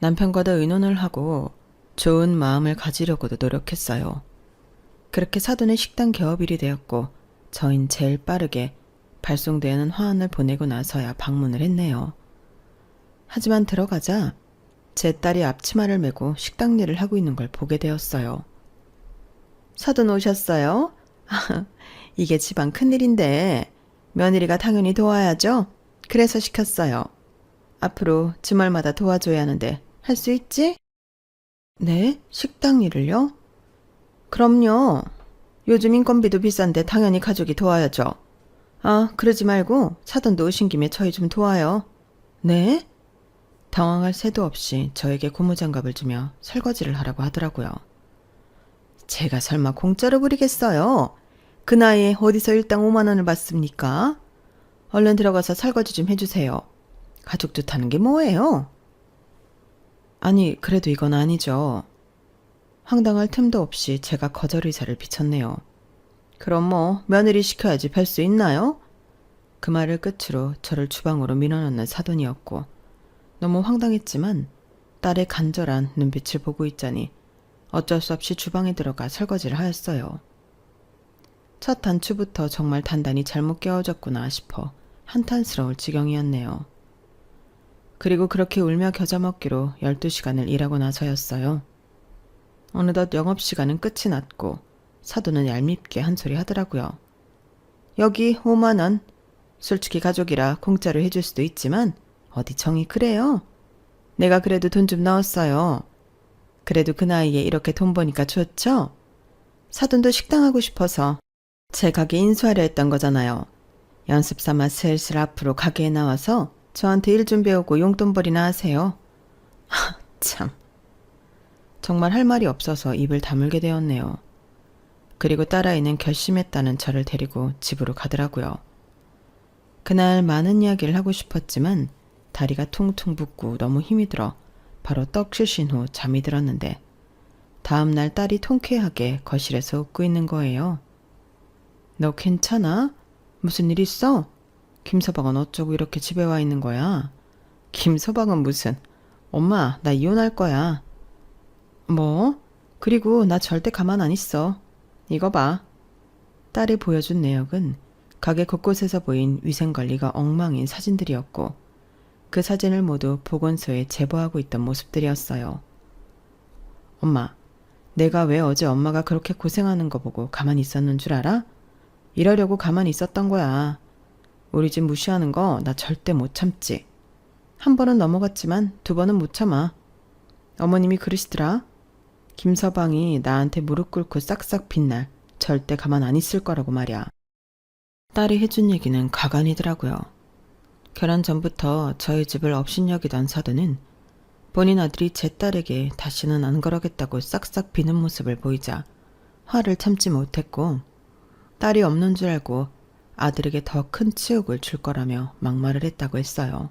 남편과도 의논을 하고 좋은 마음을 가지려고도 노력했어요. 그렇게 사돈의 식당 개업일이 되었고 저흰 제일 빠르게 발송되는 화환을 보내고 나서야 방문을 했네요. 하지만 들어가자 제 딸이 앞치마를 메고 식당 일을 하고 있는 걸 보게 되었어요. 사돈 오셨어요? 이게 집안 큰일인데 며느리가 당연히 도와야죠. 그래서 시켰어요. 앞으로 주말마다 도와줘야 하는데 할 수 있지? 네? 식당 일을요? 그럼요. 요즘 인건비도 비싼데 당연히 가족이 도와야죠. 아, 그러지 말고 사돈도 오신 김에 저희 좀 도와요. 네? 당황할 새도 없이 저에게 고무장갑을 주며 설거지를 하라고 하더라고요. 제가 설마 공짜로 부리겠어요? 그 나이에 어디서 일당 5만 원을 받습니까? 얼른 들어가서 설거지 좀 해주세요. 가족 좋다는 게 뭐예요? 아니, 그래도 이건 아니죠. 황당할 틈도 없이 제가 거절 의사를 비쳤네요. 그럼 뭐 며느리 시켜야지 뵐 수 있나요? 그 말을 끝으로 저를 주방으로 밀어넣는 사돈이었고 너무 황당했지만 딸의 간절한 눈빛을 보고 있자니 어쩔 수 없이 주방에 들어가 설거지를 하였어요. 첫 단추부터 정말 단단히 잘못 깨워졌구나 싶어 한탄스러울 지경이었네요. 그리고 그렇게 울며 겨자 먹기로 12시간을 일하고 나서였어요. 어느덧 영업시간은 끝이 났고 사돈은 얄밉게 한 소리 하더라고요. 여기 5만 원. 솔직히 가족이라 공짜로 해줄 수도 있지만 어디 정이 그래요? 내가 그래도 돈 좀 넣었어요. 그래도 그 나이에 이렇게 돈 버니까 좋죠? 사돈도 식당 하고 싶어서 제 가게 인수하려 했던 거잖아요. 연습 삼아 슬슬 앞으로 가게에 나와서 저한테 일 좀 배우고 용돈벌이나 하세요. 참. 정말 할 말이 없어서 입을 다물게 되었네요. 그리고 딸아이는 결심했다는 저를 데리고 집으로 가더라고요. 그날 많은 이야기를 하고 싶었지만 다리가 퉁퉁 붓고 너무 힘이 들어 바로 떡 쉬신 후 잠이 들었는데 다음 날 딸이 통쾌하게 거실에서 웃고 있는 거예요. 너 괜찮아? 무슨 일 있어? 김서방은 어쩌고 이렇게 집에 와 있는 거야? 김서방은 무슨? 엄마, 나 이혼할 거야. 뭐? 그리고 나 절대 가만 안 있어. 이거 봐. 딸이 보여준 내역은 가게 곳곳에서 보인 위생관리가 엉망인 사진들이었고 그 사진을 모두 보건소에 제보하고 있던 모습들이었어요. 엄마, 내가 왜 어제 엄마가 그렇게 고생하는 거 보고 가만히 있었는 줄 알아? 이러려고 가만히 있었던 거야. 우리 집 무시하는 거 나 절대 못 참지. 한 번은 넘어갔지만 두 번은 못 참아. 어머님이 그러시더라. 김서방이 나한테 무릎 꿇고 싹싹 빈 날 절대 가만 안 있을 거라고 말이야. 딸이 해준 얘기는 가관이더라고요. 결혼 전부터 저희 집을 업신여기던 사돈은 본인 아들이 제 딸에게 다시는 안 그러겠다고 싹싹 비는 모습을 보이자 화를 참지 못했고 딸이 없는 줄 알고 아들에게 더 큰 치욕을 줄 거라며 막말을 했다고 했어요.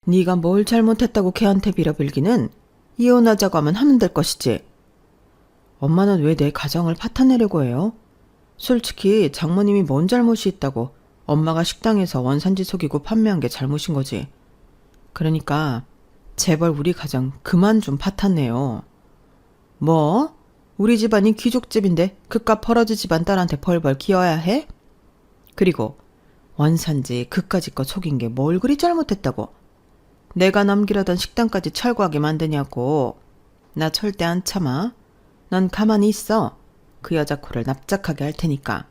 네가 뭘 잘못했다고 걔한테 빌어빌기는 이혼하자고 하면 하면 될 것이지. 엄마는 왜 내 가정을 파탄내려고 해요? 솔직히 장모님이 뭔 잘못이 있다고 엄마가 식당에서 원산지 속이고 판매한 게 잘못인 거지. 그러니까 제발 우리 가정 그만 좀 파탄내요. 뭐? 우리 집안이 귀족집인데 그깟 버러지 집안 딸한테 벌벌 기어야 해? 그리고 원산지 그까짓 거 속인 게 뭘 그리 잘못했다고. 내가 남기려던 식당까지 철거하게 만드냐고. 나 절대 안 참아. 넌 가만히 있어. 그 여자 코를 납작하게 할 테니까.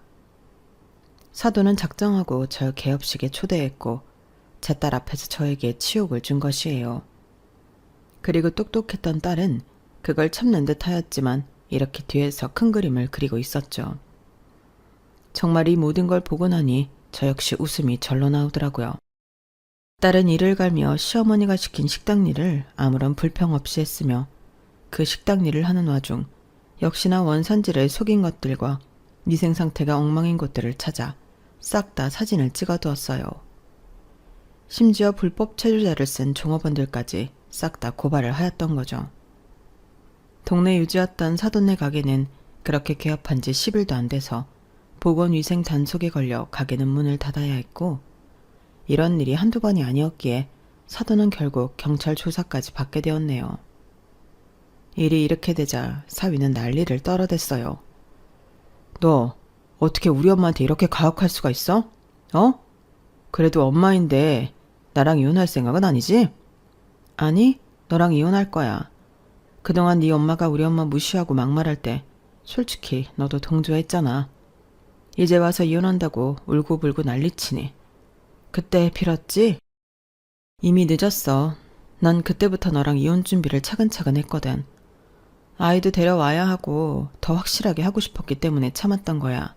사돈은 작정하고 저 개업식에 초대했고 제 딸 앞에서 저에게 치욕을 준 것이에요. 그리고 똑똑했던 딸은 그걸 참는 듯 하였지만 이렇게 뒤에서 큰 그림을 그리고 있었죠. 정말 이 모든 걸 보고 나니 저 역시 웃음이 절로 나오더라고요. 딸은 이를 갈며 시어머니가 시킨 식당 일을 아무런 불평 없이 했으며 그 식당 일을 하는 와중 역시나 원산지를 속인 것들과 위생 상태가 엉망인 곳들을 찾아 싹 다 사진을 찍어두었어요. 심지어 불법 체류자를 쓴 종업원들까지 싹 다 고발을 하였던 거죠. 동네 유지였던 사돈네 가게는 그렇게 개업한 지 10일도 안 돼서 보건위생 단속에 걸려 가게는 문을 닫아야 했고, 이런 일이 한두 번이 아니었기에 사돈은 결국 경찰 조사까지 받게 되었네요. 일이 이렇게 되자 사위는 난리를 떨어댔어요. 너 어떻게 우리 엄마한테 이렇게 가혹할 수가 있어? 어? 그래도 엄마인데 나랑 이혼할 생각은 아니지? 아니, 너랑 이혼할 거야. 그동안 네 엄마가 우리 엄마 무시하고 막말할 때 솔직히 너도 동조했잖아. 이제 와서 이혼한다고 울고불고 난리치니. 그때 빌었지? 이미 늦었어. 난 그때부터 너랑 이혼 준비를 차근차근 했거든. 아이도 데려와야 하고 더 확실하게 하고 싶었기 때문에 참았던 거야.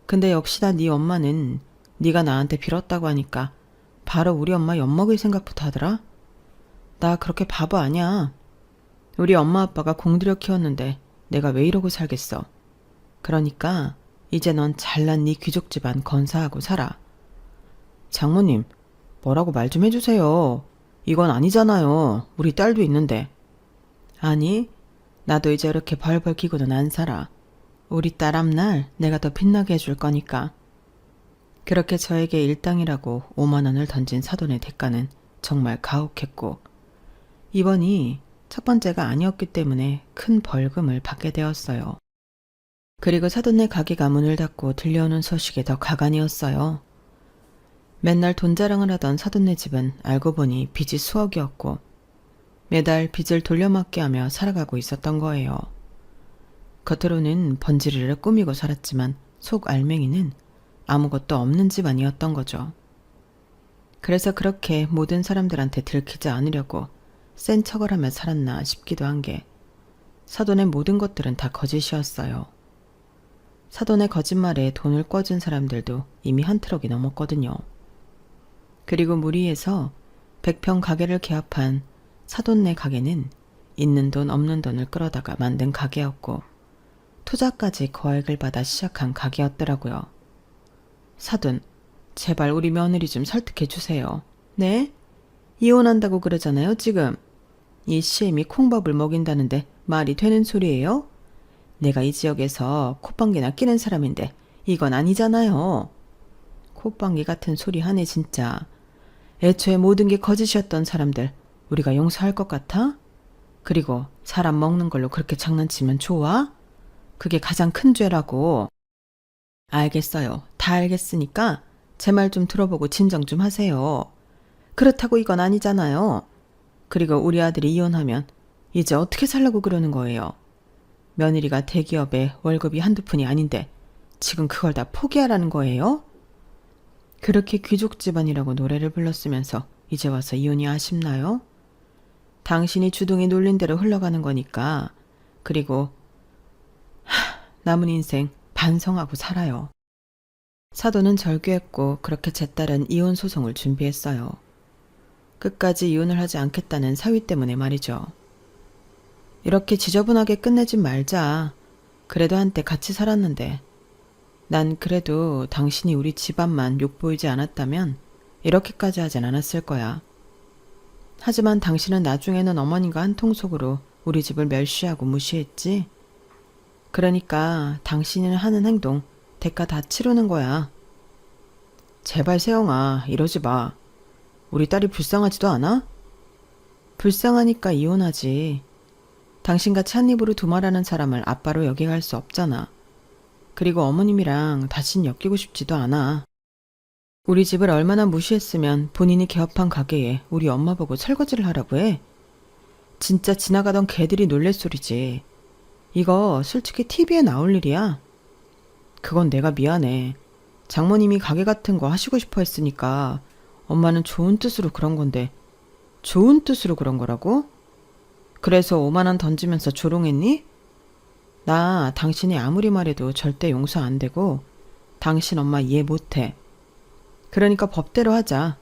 근데 역시나 네 엄마는 네가 나한테 빌었다고 하니까 바로 우리 엄마 엿먹을 생각부터 하더라. 나 그렇게 바보 아니야. 우리 엄마 아빠가 공들여 키웠는데 내가 왜 이러고 살겠어. 그러니까 이제 넌 잘난 네 귀족 집안 건사하고 살아. 장모님, 뭐라고 말 좀 해주세요. 이건 아니잖아요. 우리 딸도 있는데. 아니, 나도 이제 이렇게 벌벌 기고는 안 살아. 우리 딸 앞날 내가 더 빛나게 해줄 거니까. 그렇게 저에게 일당이라고 5만 원을 던진 사돈의 대가는 정말 가혹했고, 이번이 첫 번째가 아니었기 때문에 큰 벌금을 받게 되었어요. 그리고 사돈네 가게가 문을 닫고 들려오는 소식이 더 가관이었어요. 맨날 돈 자랑을 하던 사돈네 집은 알고 보니 빚이 수억이었고 매달 빚을 돌려막기 하며 살아가고 있었던 거예요. 겉으로는 번지르르 꾸미고 살았지만 속 알맹이는 아무것도 없는 집안이었던 거죠. 그래서 그렇게 모든 사람들한테 들키지 않으려고 센 척을 하며 살았나 싶기도 한 게, 사돈의 모든 것들은 다 거짓이었어요. 사돈의 거짓말에 돈을 꿔준 사람들도 이미 한 트럭이 넘었거든요. 그리고 무리해서 100평 가게를 개업한 사돈네 가게는 있는 돈 없는 돈을 끌어다가 만든 가게였고 투자까지 거액을 받아 시작한 가게였더라고요. 사돈, 제발 우리 며느리 좀 설득해 주세요. 네? 이혼한다고 그러잖아요, 지금. 이 시엠이 콩밥을 먹인다는데 말이 되는 소리예요? 내가 이 지역에서 콧방귀나 끼는 사람인데 이건 아니잖아요. 콧방귀 같은 소리 하네 진짜. 애초에 모든 게 거짓이었던 사람들 우리가 용서할 것 같아? 그리고 사람 먹는 걸로 그렇게 장난치면 좋아? 그게 가장 큰 죄라고. 알겠어요. 다 알겠으니까 제 말 좀 들어보고 진정 좀 하세요. 그렇다고 이건 아니잖아요. 그리고 우리 아들이 이혼하면 이제 어떻게 살라고 그러는 거예요? 며느리가 대기업에 월급이 한두 푼이 아닌데 지금 그걸 다 포기하라는 거예요? 그렇게 귀족 집안이라고 노래를 불렀으면서 이제 와서 이혼이 아쉽나요? 당신이 주둥이 놀린 대로 흘러가는 거니까. 그리고 남은 인생 반성하고 살아요. 사돈은 절규했고 그렇게 제 딸은 이혼 소송을 준비했어요. 끝까지 이혼을 하지 않겠다는 사위 때문에 말이죠. 이렇게 지저분하게 끝내지 말자. 그래도 한때 같이 살았는데. 난 그래도 당신이 우리 집안만 욕보이지 않았다면 이렇게까지 하진 않았을 거야. 하지만 당신은 나중에는 어머님과 한통속으로 우리 집을 멸시하고 무시했지. 그러니까 당신이 하는 행동 대가 다 치르는 거야. 제발 세영아, 이러지 마. 우리 딸이 불쌍하지도 않아? 불쌍하니까 이혼하지. 당신같이 한 입으로 두말하는 사람을 아빠로 여겨갈 수 없잖아. 그리고 어머님이랑 다신 엮이고 싶지도 않아. 우리 집을 얼마나 무시했으면 본인이 개업한 가게에 우리 엄마 보고 설거지를 하라고 해. 진짜 지나가던 개들이 놀랄 소리지. 이거 솔직히 TV에 나올 일이야. 그건 내가 미안해. 장모님이 가게 같은 거 하시고 싶어 했으니까 엄마는 좋은 뜻으로 그런 건데 좋은 뜻으로 그런 거라고? 그래서 5만 원 던지면서 조롱했니? 나 당신이 아무리 말해도 절대 용서 안 되고 당신 엄마 이해 못해. 그러니까 법대로 하자.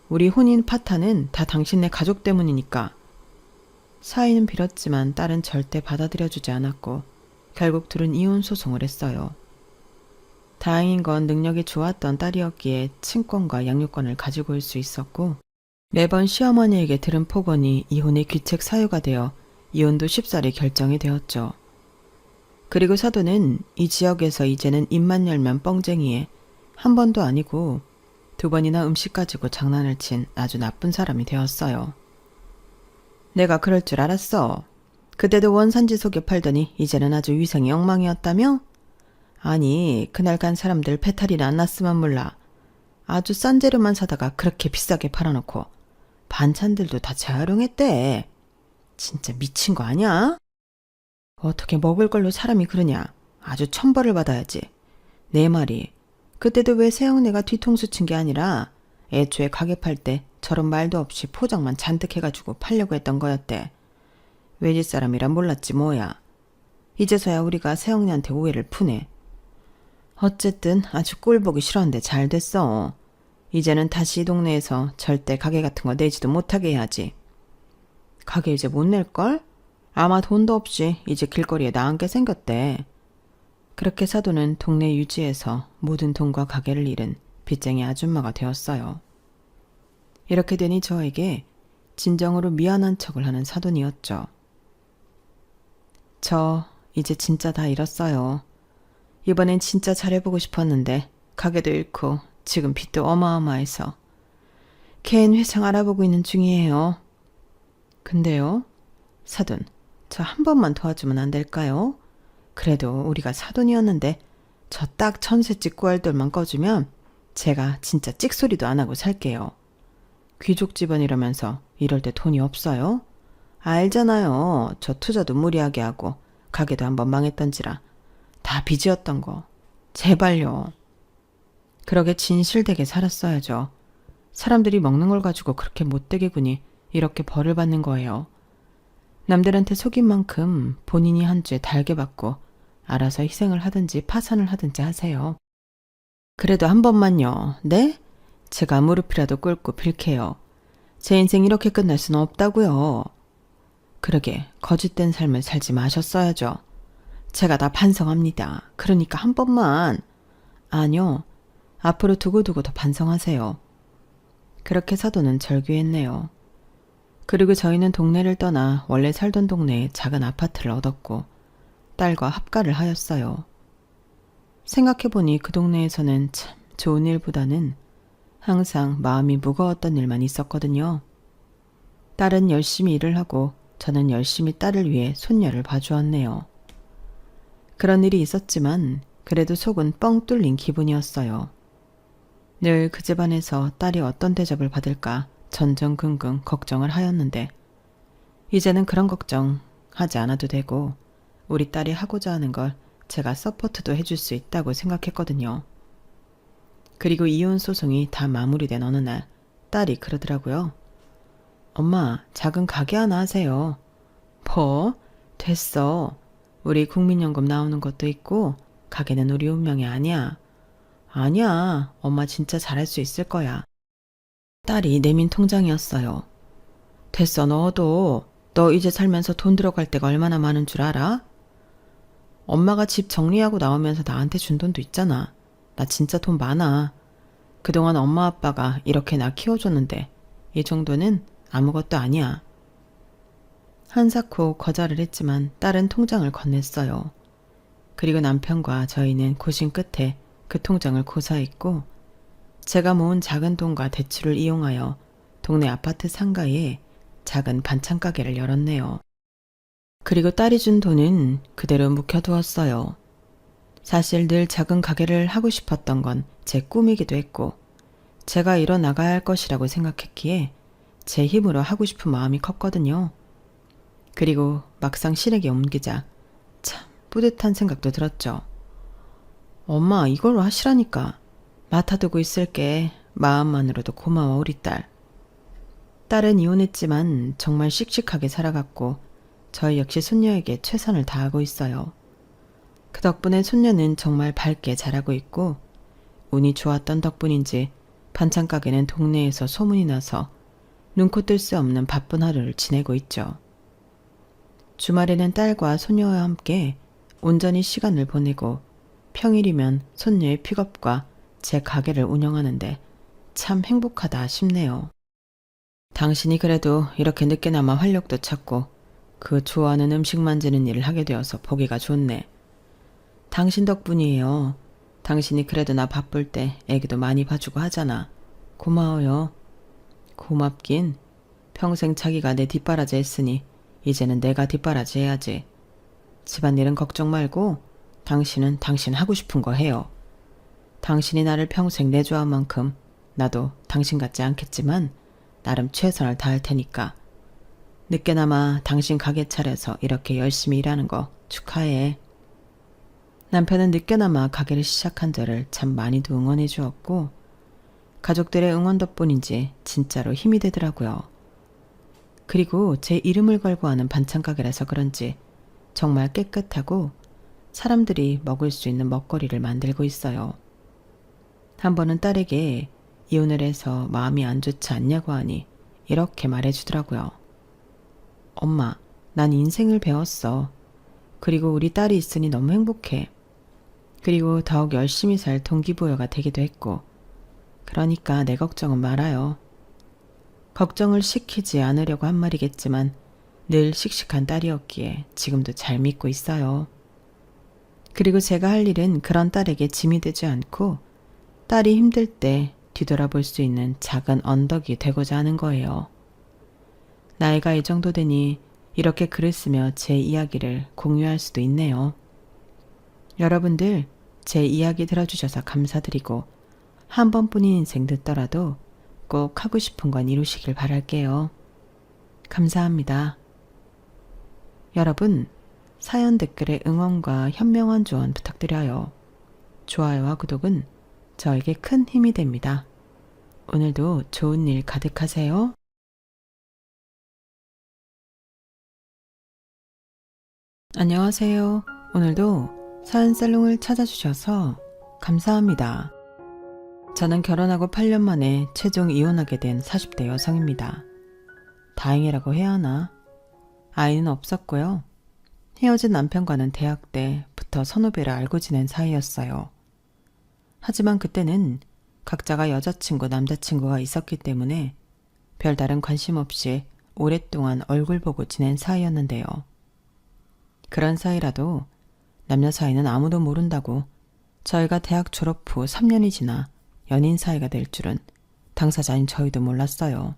우리 혼인 파탄은 다 당신네 가족 때문이니까. 사위는 빌었지만 딸은 절대 받아들여주지 않았고 결국 둘은 이혼 소송을 했어요. 다행인 건 능력이 좋았던 딸이었기에 친권과 양육권을 가지고 올 수 있었고, 매번 시어머니에게 들은 폭언이 이혼의 귀책 사유가 되어 이혼도 쉽사리 결정이 되었죠. 그리고 사돈은 이 지역에서 이제는 입만 열면 뻥쟁이에 한 번도 아니고 2번이나 음식 가지고 장난을 친 아주 나쁜 사람이 되었어요. 내가 그럴 줄 알았어. 그때도 원산지 속에 팔더니 이제는 아주 위생이 엉망이었다며? 아니, 그날 간 사람들 배탈이나 안 났으면 몰라. 아주 싼 재료만 사다가 그렇게 비싸게 팔아놓고 반찬들도 다 재활용했대. 진짜 미친 거 아니야? 어떻게 먹을 걸로 사람이 그러냐. 아주 천벌을 받아야지. 내 말이 그때도 왜 새형네가 뒤통수 친 게 아니라 애초에 가게 팔 때 저런 말도 없이 포장만 잔뜩 해가지고 팔려고 했던 거였대. 외지 사람이라 몰랐지 뭐야. 이제서야 우리가 새형네한테 오해를 푸네. 어쨌든 아주 꼴보기 싫었는데 잘 됐어. 이제는 다시 이 동네에서 절대 가게 같은 거 내지도 못하게 해야지. 가게 이제 못 낼걸? 아마 돈도 없이 이제 길거리에 나앉게 생겼대. 그렇게 사돈은 동네 유지에서 모든 돈과 가게를 잃은 빚쟁이 아줌마가 되었어요. 이렇게 되니 저에게 진정으로 미안한 척을 하는 사돈이었죠. 저 이제 진짜 다 잃었어요. 이번엔 진짜 잘해보고 싶었는데 가게도 잃고 지금 빚도 어마어마해서 개인 회상 알아보고 있는 중이에요. 근데요, 사돈, 저 한 번만 도와주면 안 될까요? 그래도 우리가 사돈이었는데 저 딱 천세 찍고 할 돌만 꺼주면 제가 진짜 찍소리도 안 하고 살게요. 귀족 집안이라면서 이럴 때 돈이 없어요? 알잖아요. 저 투자도 무리하게 하고 가게도 한번 망했던지라 다 빚이었던 거. 제발요. 그러게 진실되게 살았어야죠. 사람들이 먹는 걸 가지고 그렇게 못되게 구니 이렇게 벌을 받는 거예요. 남들한테 속인 만큼 본인이 한 죄 달게 받고 알아서 희생을 하든지 파산을 하든지 하세요. 그래도 한 번만요. 네? 제가 무릎이라도 꿇고 빌게요. 제 인생 이렇게 끝날 수는 없다고요. 그러게 거짓된 삶을 살지 마셨어야죠. 제가 다 반성합니다. 그러니까 한 번만. 아니요. 앞으로 두고두고 더 반성하세요. 그렇게 사돈은 절규했네요. 그리고 저희는 동네를 떠나 원래 살던 동네에 작은 아파트를 얻었고 딸과 합가를 하였어요. 생각해보니 그 동네에서는 참 좋은 일보다는 항상 마음이 무거웠던 일만 있었거든요. 딸은 열심히 일을 하고 저는 열심히 딸을 위해 손녀를 봐주었네요. 그런 일이 있었지만 그래도 속은 뻥 뚫린 기분이었어요. 늘 그 집안에서 딸이 어떤 대접을 받을까 전전긍긍 걱정을 하였는데 이제는 그런 걱정 하지 않아도 되고 우리 딸이 하고자 하는 걸 제가 서포트도 해줄 수 있다고 생각했거든요. 그리고 이혼 소송이 다 마무리된 어느 날 딸이 그러더라고요. 엄마, 작은 가게 하나 하세요. 뭐? 됐어. 우리 국민연금 나오는 것도 있고 가게는 우리 운명이 아니야. 아니야. 엄마 진짜 잘할 수 있을 거야. 딸이 내민 통장이었어요. 됐어, 너도. 너 이제 살면서 돈 들어갈 데가 얼마나 많은 줄 알아? 엄마가 집 정리하고 나오면서 나한테 준 돈도 있잖아. 나 진짜 돈 많아. 그동안 엄마 아빠가 이렇게 나 키워줬는데 이 정도는 아무것도 아니야. 한사코 거절을 했지만 딸은 통장을 건넸어요. 그리고 남편과 저희는 고심 끝에 그 통장을 고사했고 제가 모은 작은 돈과 대출을 이용하여 동네 아파트 상가에 작은 반찬 가게를 열었네요. 그리고 딸이 준 돈은 그대로 묵혀두었어요. 사실 늘 작은 가게를 하고 싶었던 건 제 꿈이기도 했고 제가 일어나가야 할 것이라고 생각했기에 제 힘으로 하고 싶은 마음이 컸거든요. 그리고 막상 실행에 옮기자 참 뿌듯한 생각도 들었죠. 엄마, 이걸로 하시라니까. 맡아두고 있을게. 마음만으로도 고마워, 우리 딸. 딸은 이혼했지만 정말 씩씩하게 살아갔고 저희 역시 손녀에게 최선을 다하고 있어요. 그 덕분에 손녀는 정말 밝게 자라고 있고 운이 좋았던 덕분인지 반찬 가게는 동네에서 소문이 나서 눈코 뜰 수 없는 바쁜 하루를 지내고 있죠. 주말에는 딸과 손녀와 함께 온전히 시간을 보내고 평일이면 손녀의 픽업과 제 가게를 운영하는데 참 행복하다 싶네요. 당신이 그래도 이렇게 늦게나마 활력도 찾고 그 좋아하는 음식 만드는 일을 하게 되어서 보기가 좋네. 당신 덕분이에요. 당신이 그래도 나 바쁠 때 애기도 많이 봐주고 하잖아. 고마워요. 고맙긴. 평생 자기가 내 뒷바라지 했으니 이제는 내가 뒷바라지 해야지. 집안일은 걱정 말고 당신은 당신 하고 싶은 거 해요. 당신이 나를 평생 내조한 만큼 나도 당신 같지 않겠지만 나름 최선을 다할 테니까. 늦게나마 당신 가게 차려서 이렇게 열심히 일하는 거 축하해. 남편은 늦게나마 가게를 시작한 저를 참 많이도 응원해 주었고 가족들의 응원 덕분인지 진짜로 힘이 되더라고요. 그리고 제 이름을 걸고 하는 반찬 가게라서 그런지 정말 깨끗하고 사람들이 먹을 수 있는 먹거리를 만들고 있어요. 한 번은 딸에게 이혼을 해서 마음이 안 좋지 않냐고 하니 이렇게 말해주더라고요. 엄마, 난 인생을 배웠어. 그리고 우리 딸이 있으니 너무 행복해. 그리고 더욱 열심히 살 동기부여가 되기도 했고 그러니까 내 걱정은 말아요. 걱정을 시키지 않으려고 한 말이겠지만 늘 씩씩한 딸이었기에 지금도 잘 믿고 있어요. 그리고 제가 할 일은 그런 딸에게 짐이 되지 않고 딸이 힘들 때 뒤돌아볼 수 있는 작은 언덕이 되고자 하는 거예요. 나이가 이 정도 되니 이렇게 글을 쓰며 제 이야기를 공유할 수도 있네요. 여러분들 제 이야기 들어주셔서 감사드리고 한 번뿐인 인생 늦더라도 꼭 하고 싶은 건 이루시길 바랄게요. 감사합니다. 여러분, 사연 댓글에 응원과 현명한 조언 부탁드려요. 좋아요와 구독은 저에게 큰 힘이 됩니다. 오늘도 좋은 일 가득하세요. 안녕하세요. 오늘도 사연살롱을 찾아주셔서 감사합니다. 저는 결혼하고 8년 만에 최종 이혼하게 된 40대 여성입니다. 다행이라고 해야 하나? 아이는 없었고요. 헤어진 남편과는 대학 때부터 선후배를 알고 지낸 사이였어요. 하지만 그때는 각자가 여자친구, 남자친구가 있었기 때문에 별다른 관심 없이 오랫동안 얼굴 보고 지낸 사이였는데요. 그런 사이라도 남녀 사이는 아무도 모른다고 저희가 대학 졸업 후 3년이 지나 연인 사이가 될 줄은 당사자인 저희도 몰랐어요.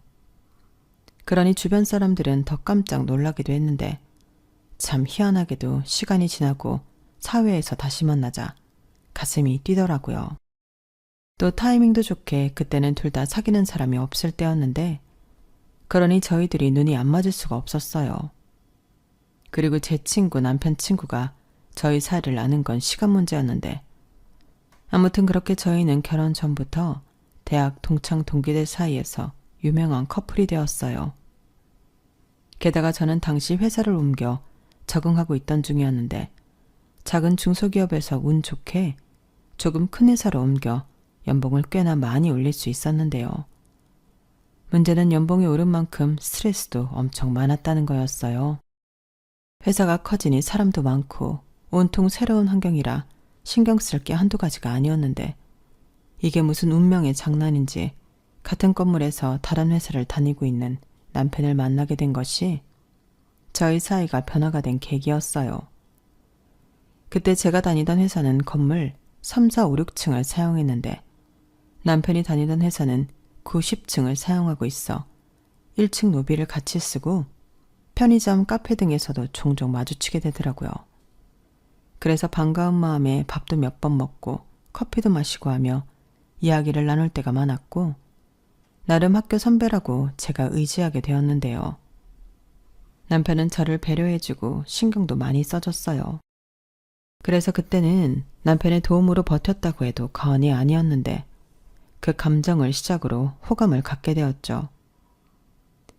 그러니 주변 사람들은 더 깜짝 놀라기도 했는데 참 희한하게도 시간이 지나고 사회에서 다시 만나자 가슴이 뛰더라고요. 또 타이밍도 좋게 그때는 둘 다 사귀는 사람이 없을 때였는데 그러니 저희들이 눈이 안 맞을 수가 없었어요. 그리고 제 친구 남편 친구가 저희 사이를 아는 건 시간 문제였는데 아무튼 그렇게 저희는 결혼 전부터 대학 동창 동기들 사이에서 유명한 커플이 되었어요. 게다가 저는 당시 회사를 옮겨 적응하고 있던 중이었는데 작은 중소기업에서 운 좋게 조금 큰 회사로 옮겨 연봉을 꽤나 많이 올릴 수 있었는데요. 문제는 연봉이 오른 만큼 스트레스도 엄청 많았다는 거였어요. 회사가 커지니 사람도 많고 온통 새로운 환경이라 신경 쓸 게 한두 가지가 아니었는데 이게 무슨 운명의 장난인지 같은 건물에서 다른 회사를 다니고 있는 남편을 만나게 된 것이 저희 사이가 변화가 된 계기였어요. 그때 제가 다니던 회사는 건물 3, 4, 5, 6층을 사용했는데 남편이 다니던 회사는 9, 10층을 사용하고 있어 1층 로비를 같이 쓰고 편의점, 카페 등에서도 종종 마주치게 되더라고요. 그래서 반가운 마음에 밥도 몇 번 먹고 커피도 마시고 하며 이야기를 나눌 때가 많았고 나름 학교 선배라고 제가 의지하게 되었는데요. 남편은 저를 배려해주고 신경도 많이 써줬어요. 그래서 그때는 남편의 도움으로 버텼다고 해도 과언이 아니었는데 그 감정을 시작으로 호감을 갖게 되었죠.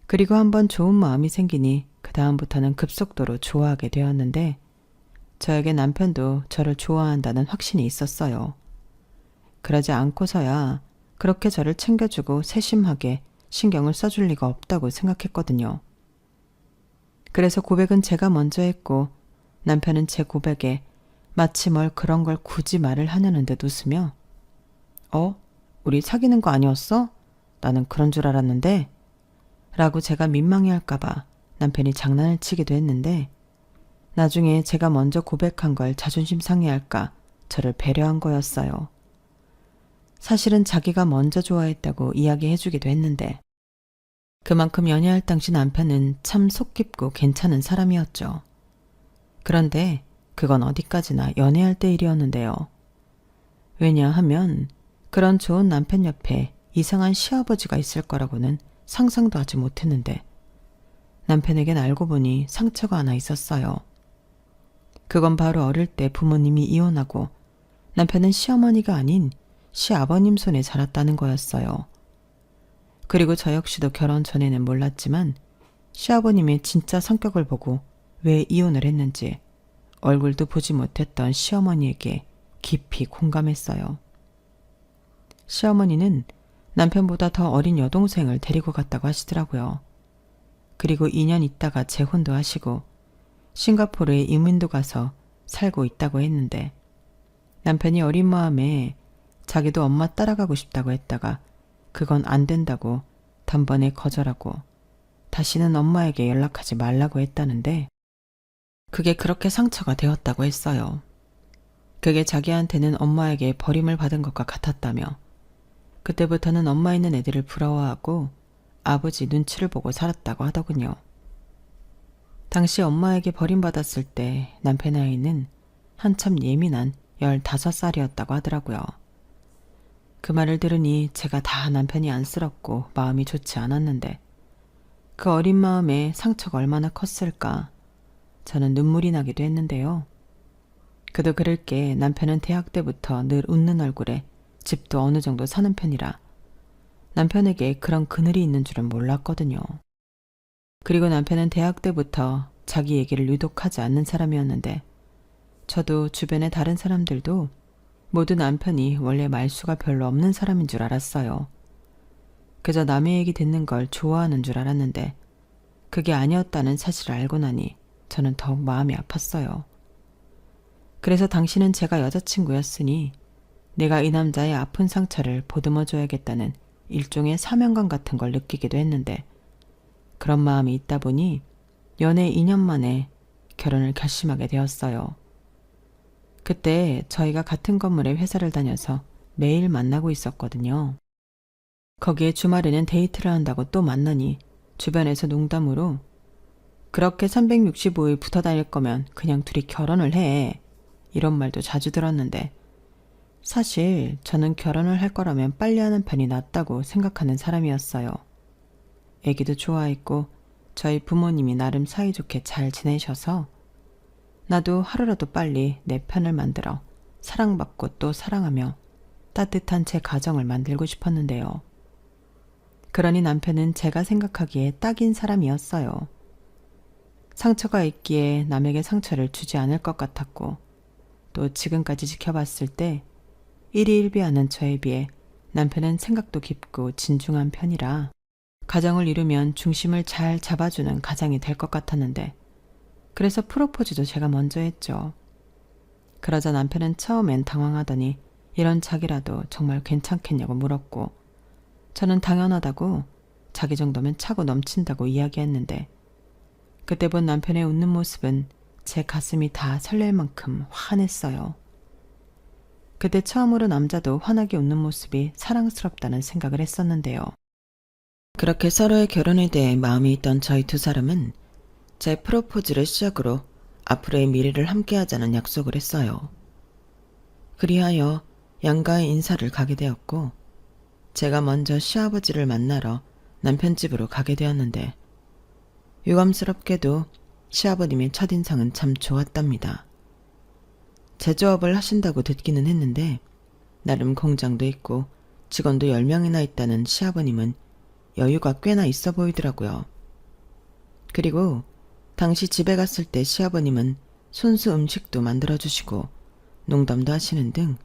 그리고 한번 좋은 마음이 생기니 그 다음부터는 급속도로 좋아하게 되었는데 저에게 남편도 저를 좋아한다는 확신이 있었어요. 그러지 않고서야 그렇게 저를 챙겨주고 세심하게 신경을 써줄 리가 없다고 생각했거든요. 그래서 고백은 제가 먼저 했고 남편은 제 고백에 마치 뭘 그런 걸 굳이 말을 하냐는 듯 웃으며 우리 사귀는 거 아니었어? 나는 그런 줄 알았는데 라고 제가 민망해할까봐 남편이 장난을 치기도 했는데 나중에 제가 먼저 고백한 걸 자존심 상해할까 저를 배려한 거였어요. 사실은 자기가 먼저 좋아했다고 이야기해주기도 했는데 그만큼 연애할 당시 남편은 참 속 깊고 괜찮은 사람이었죠. 그런데 그건 어디까지나 연애할 때 일이었는데요. 왜냐하면 그런 좋은 남편 옆에 이상한 시아버지가 있을 거라고는 상상도 하지 못했는데 남편에겐 알고 보니 상처가 하나 있었어요. 그건 바로 어릴 때 부모님이 이혼하고 남편은 시어머니가 아닌 시아버님 손에 자랐다는 거였어요. 그리고 저 역시도 결혼 전에는 몰랐지만 시아버님의 진짜 성격을 보고 왜 이혼을 했는지 얼굴도 보지 못했던 시어머니에게 깊이 공감했어요. 시어머니는 남편보다 더 어린 여동생을 데리고 갔다고 하시더라고요. 그리고 2년 있다가 재혼도 하시고 싱가포르에 이민도 가서 살고 있다고 했는데 남편이 어린 마음에 자기도 엄마 따라가고 싶다고 했다가 그건 안 된다고 단번에 거절하고 다시는 엄마에게 연락하지 말라고 했다는데 그게 그렇게 상처가 되었다고 했어요. 그게 자기한테는 엄마에게 버림을 받은 것과 같았다며 그때부터는 엄마 있는 애들을 부러워하고 아버지 눈치를 보고 살았다고 하더군요. 당시 엄마에게 버림받았을 때 남편 나이는 한참 예민한 15살이었다고 하더라고요. 그 말을 들으니 제가 다 남편이 안쓰럽고 마음이 좋지 않았는데 그 어린 마음에 상처가 얼마나 컸을까 저는 눈물이 나기도 했는데요. 그도 그럴 게 남편은 대학 때부터 늘 웃는 얼굴에 집도 어느 정도 사는 편이라 남편에게 그런 그늘이 있는 줄은 몰랐거든요. 그리고 남편은 대학 때부터 자기 얘기를 유독 하지 않는 사람이었는데 저도 주변의 다른 사람들도 모두 남편이 원래 말수가 별로 없는 사람인 줄 알았어요. 그저 남의 얘기 듣는 걸 좋아하는 줄 알았는데 그게 아니었다는 사실을 알고 나니 저는 더욱 마음이 아팠어요. 그래서 당신은 제가 여자친구였으니 내가 이 남자의 아픈 상처를 보듬어줘야겠다는 일종의 사명감 같은 걸 느끼기도 했는데 그런 마음이 있다 보니 연애 2년 만에 결혼을 결심하게 되었어요. 그때 저희가 같은 건물에 회사를 다녀서 매일 만나고 있었거든요. 거기에 주말에는 데이트를 한다고 또 만나니 주변에서 농담으로 그렇게 365일 붙어 다닐 거면 그냥 둘이 결혼을 해. 이런 말도 자주 들었는데 사실 저는 결혼을 할 거라면 빨리 하는 편이 낫다고 생각하는 사람이었어요. 애기도 좋아했고 저희 부모님이 나름 사이좋게 잘 지내셔서 나도 하루라도 빨리 내 편을 만들어 사랑받고 또 사랑하며 따뜻한 제 가정을 만들고 싶었는데요. 그러니 남편은 제가 생각하기에 딱인 사람이었어요. 상처가 있기에 남에게 상처를 주지 않을 것 같았고 또 지금까지 지켜봤을 때 일희일비하는 저에 비해 남편은 생각도 깊고 진중한 편이라 가정을 이루면 중심을 잘 잡아주는 가장이 될 것 같았는데 그래서 프로포즈도 제가 먼저 했죠. 그러자 남편은 처음엔 당황하더니 이런 자기라도 정말 괜찮겠냐고 물었고 저는 당연하다고 자기 정도면 차고 넘친다고 이야기했는데 그때 본 남편의 웃는 모습은 제 가슴이 다 설렐 만큼 환했어요. 그때 처음으로 남자도 환하게 웃는 모습이 사랑스럽다는 생각을 했었는데요. 그렇게 서로의 결혼에 대해 마음이 있던 저희 두 사람은 제 프로포즈를 시작으로 앞으로의 미래를 함께하자는 약속을 했어요. 그리하여 양가의 인사를 가게 되었고 제가 먼저 시아버지를 만나러 남편 집으로 가게 되었는데 유감스럽게도 시아버님의 첫인상은 참 좋았답니다. 제조업을 하신다고 듣기는 했는데 나름 공장도 있고 직원도 10명이나 있다는 시아버님은 여유가 꽤나 있어 보이더라고요. 그리고 당시 집에 갔을 때 시아버님은 손수 음식도 만들어주시고 농담도 하시는 등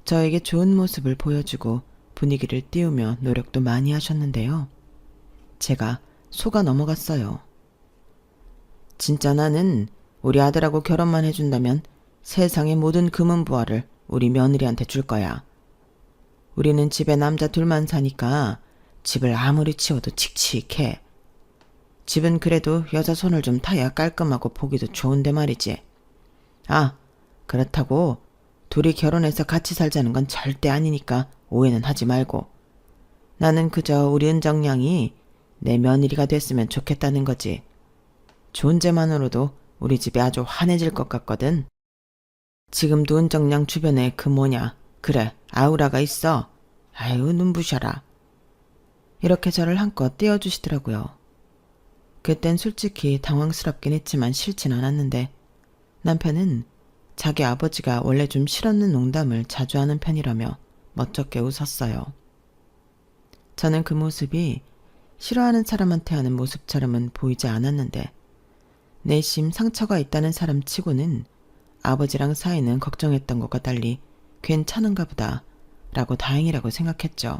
저에게 좋은 모습을 보여주고 분위기를 띄우며 노력도 많이 하셨는데요. 제가 속아 넘어갔어요. 진짜 나는 우리 아들하고 결혼만 해준다면 세상의 모든 금은 부하를 우리 며느리한테 줄 거야. 우리는 집에 남자 둘만 사니까 집을 아무리 치워도 칙칙해. 집은 그래도 여자 손을 좀 타야 깔끔하고 보기도 좋은데 말이지. 아, 그렇다고 둘이 결혼해서 같이 살자는 건 절대 아니니까 오해는 하지 말고. 나는 그저 우리 은정양이 내 며느리가 됐으면 좋겠다는 거지. 존재만으로도 우리 집이 아주 환해질 것 같거든. 지금도 은정양 주변에 그 뭐냐, 그래, 아우라가 있어. 아유, 눈부셔라. 이렇게 저를 한껏 떼어주시더라고요. 그땐 솔직히 당황스럽긴 했지만 싫진 않았는데 남편은 자기 아버지가 원래 좀 실없는 농담을 자주 하는 편이라며 멋쩍게 웃었어요. 저는 그 모습이 싫어하는 사람한테 하는 모습처럼은 보이지 않았는데 내심 상처가 있다는 사람 치고는 아버지랑 사이는 걱정했던 것과 달리 괜찮은가 보다 라고 다행이라고 생각했죠.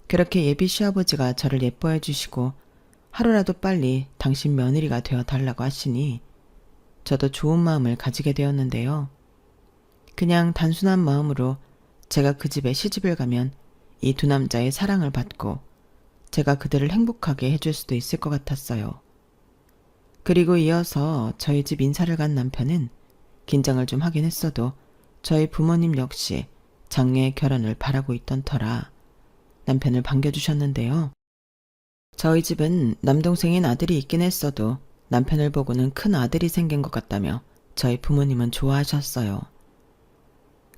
그렇게 예비 시아버지가 저를 예뻐해 주시고 하루라도 빨리 당신 며느리가 되어 달라고 하시니 저도 좋은 마음을 가지게 되었는데요. 그냥 단순한 마음으로 제가 그 집에 시집을 가면 이 두 남자의 사랑을 받고 제가 그들을 행복하게 해줄 수도 있을 것 같았어요. 그리고 이어서 저희 집 인사를 간 남편은 긴장을 좀 하긴 했어도 저희 부모님 역시 장녀의 결혼을 바라고 있던 터라 남편을 반겨주셨는데요. 저희 집은 남동생인 아들이 있긴 했어도 남편을 보고는 큰 아들이 생긴 것 같다며 저희 부모님은 좋아하셨어요.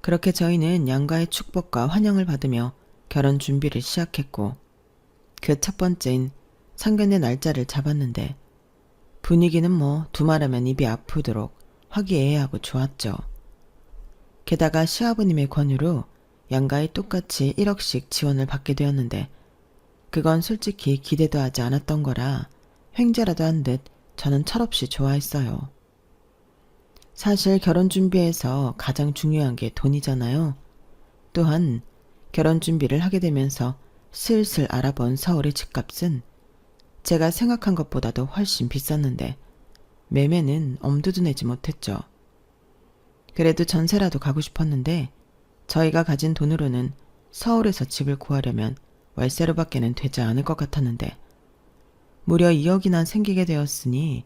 그렇게 저희는 양가의 축복과 환영을 받으며 결혼 준비를 시작했고 그 첫 번째인 상견례 날짜를 잡았는데 분위기는 뭐 두말하면 입이 아프도록 화기애애하고 좋았죠. 게다가 시아버님의 권유로 양가에 똑같이 1억씩 지원을 받게 되었는데 그건 솔직히 기대도 하지 않았던 거라 횡재라도 한 듯 저는 철없이 좋아했어요. 사실 결혼 준비에서 가장 중요한 게 돈이잖아요. 또한 결혼 준비를 하게 되면서 슬슬 알아본 서울의 집값은 제가 생각한 것보다도 훨씬 비쌌는데 매매는 엄두도 내지 못했죠. 그래도 전세라도 가고 싶었는데 저희가 가진 돈으로는 서울에서 집을 구하려면 월세로밖에는 되지 않을 것 같았는데 무려 2억이나 생기게 되었으니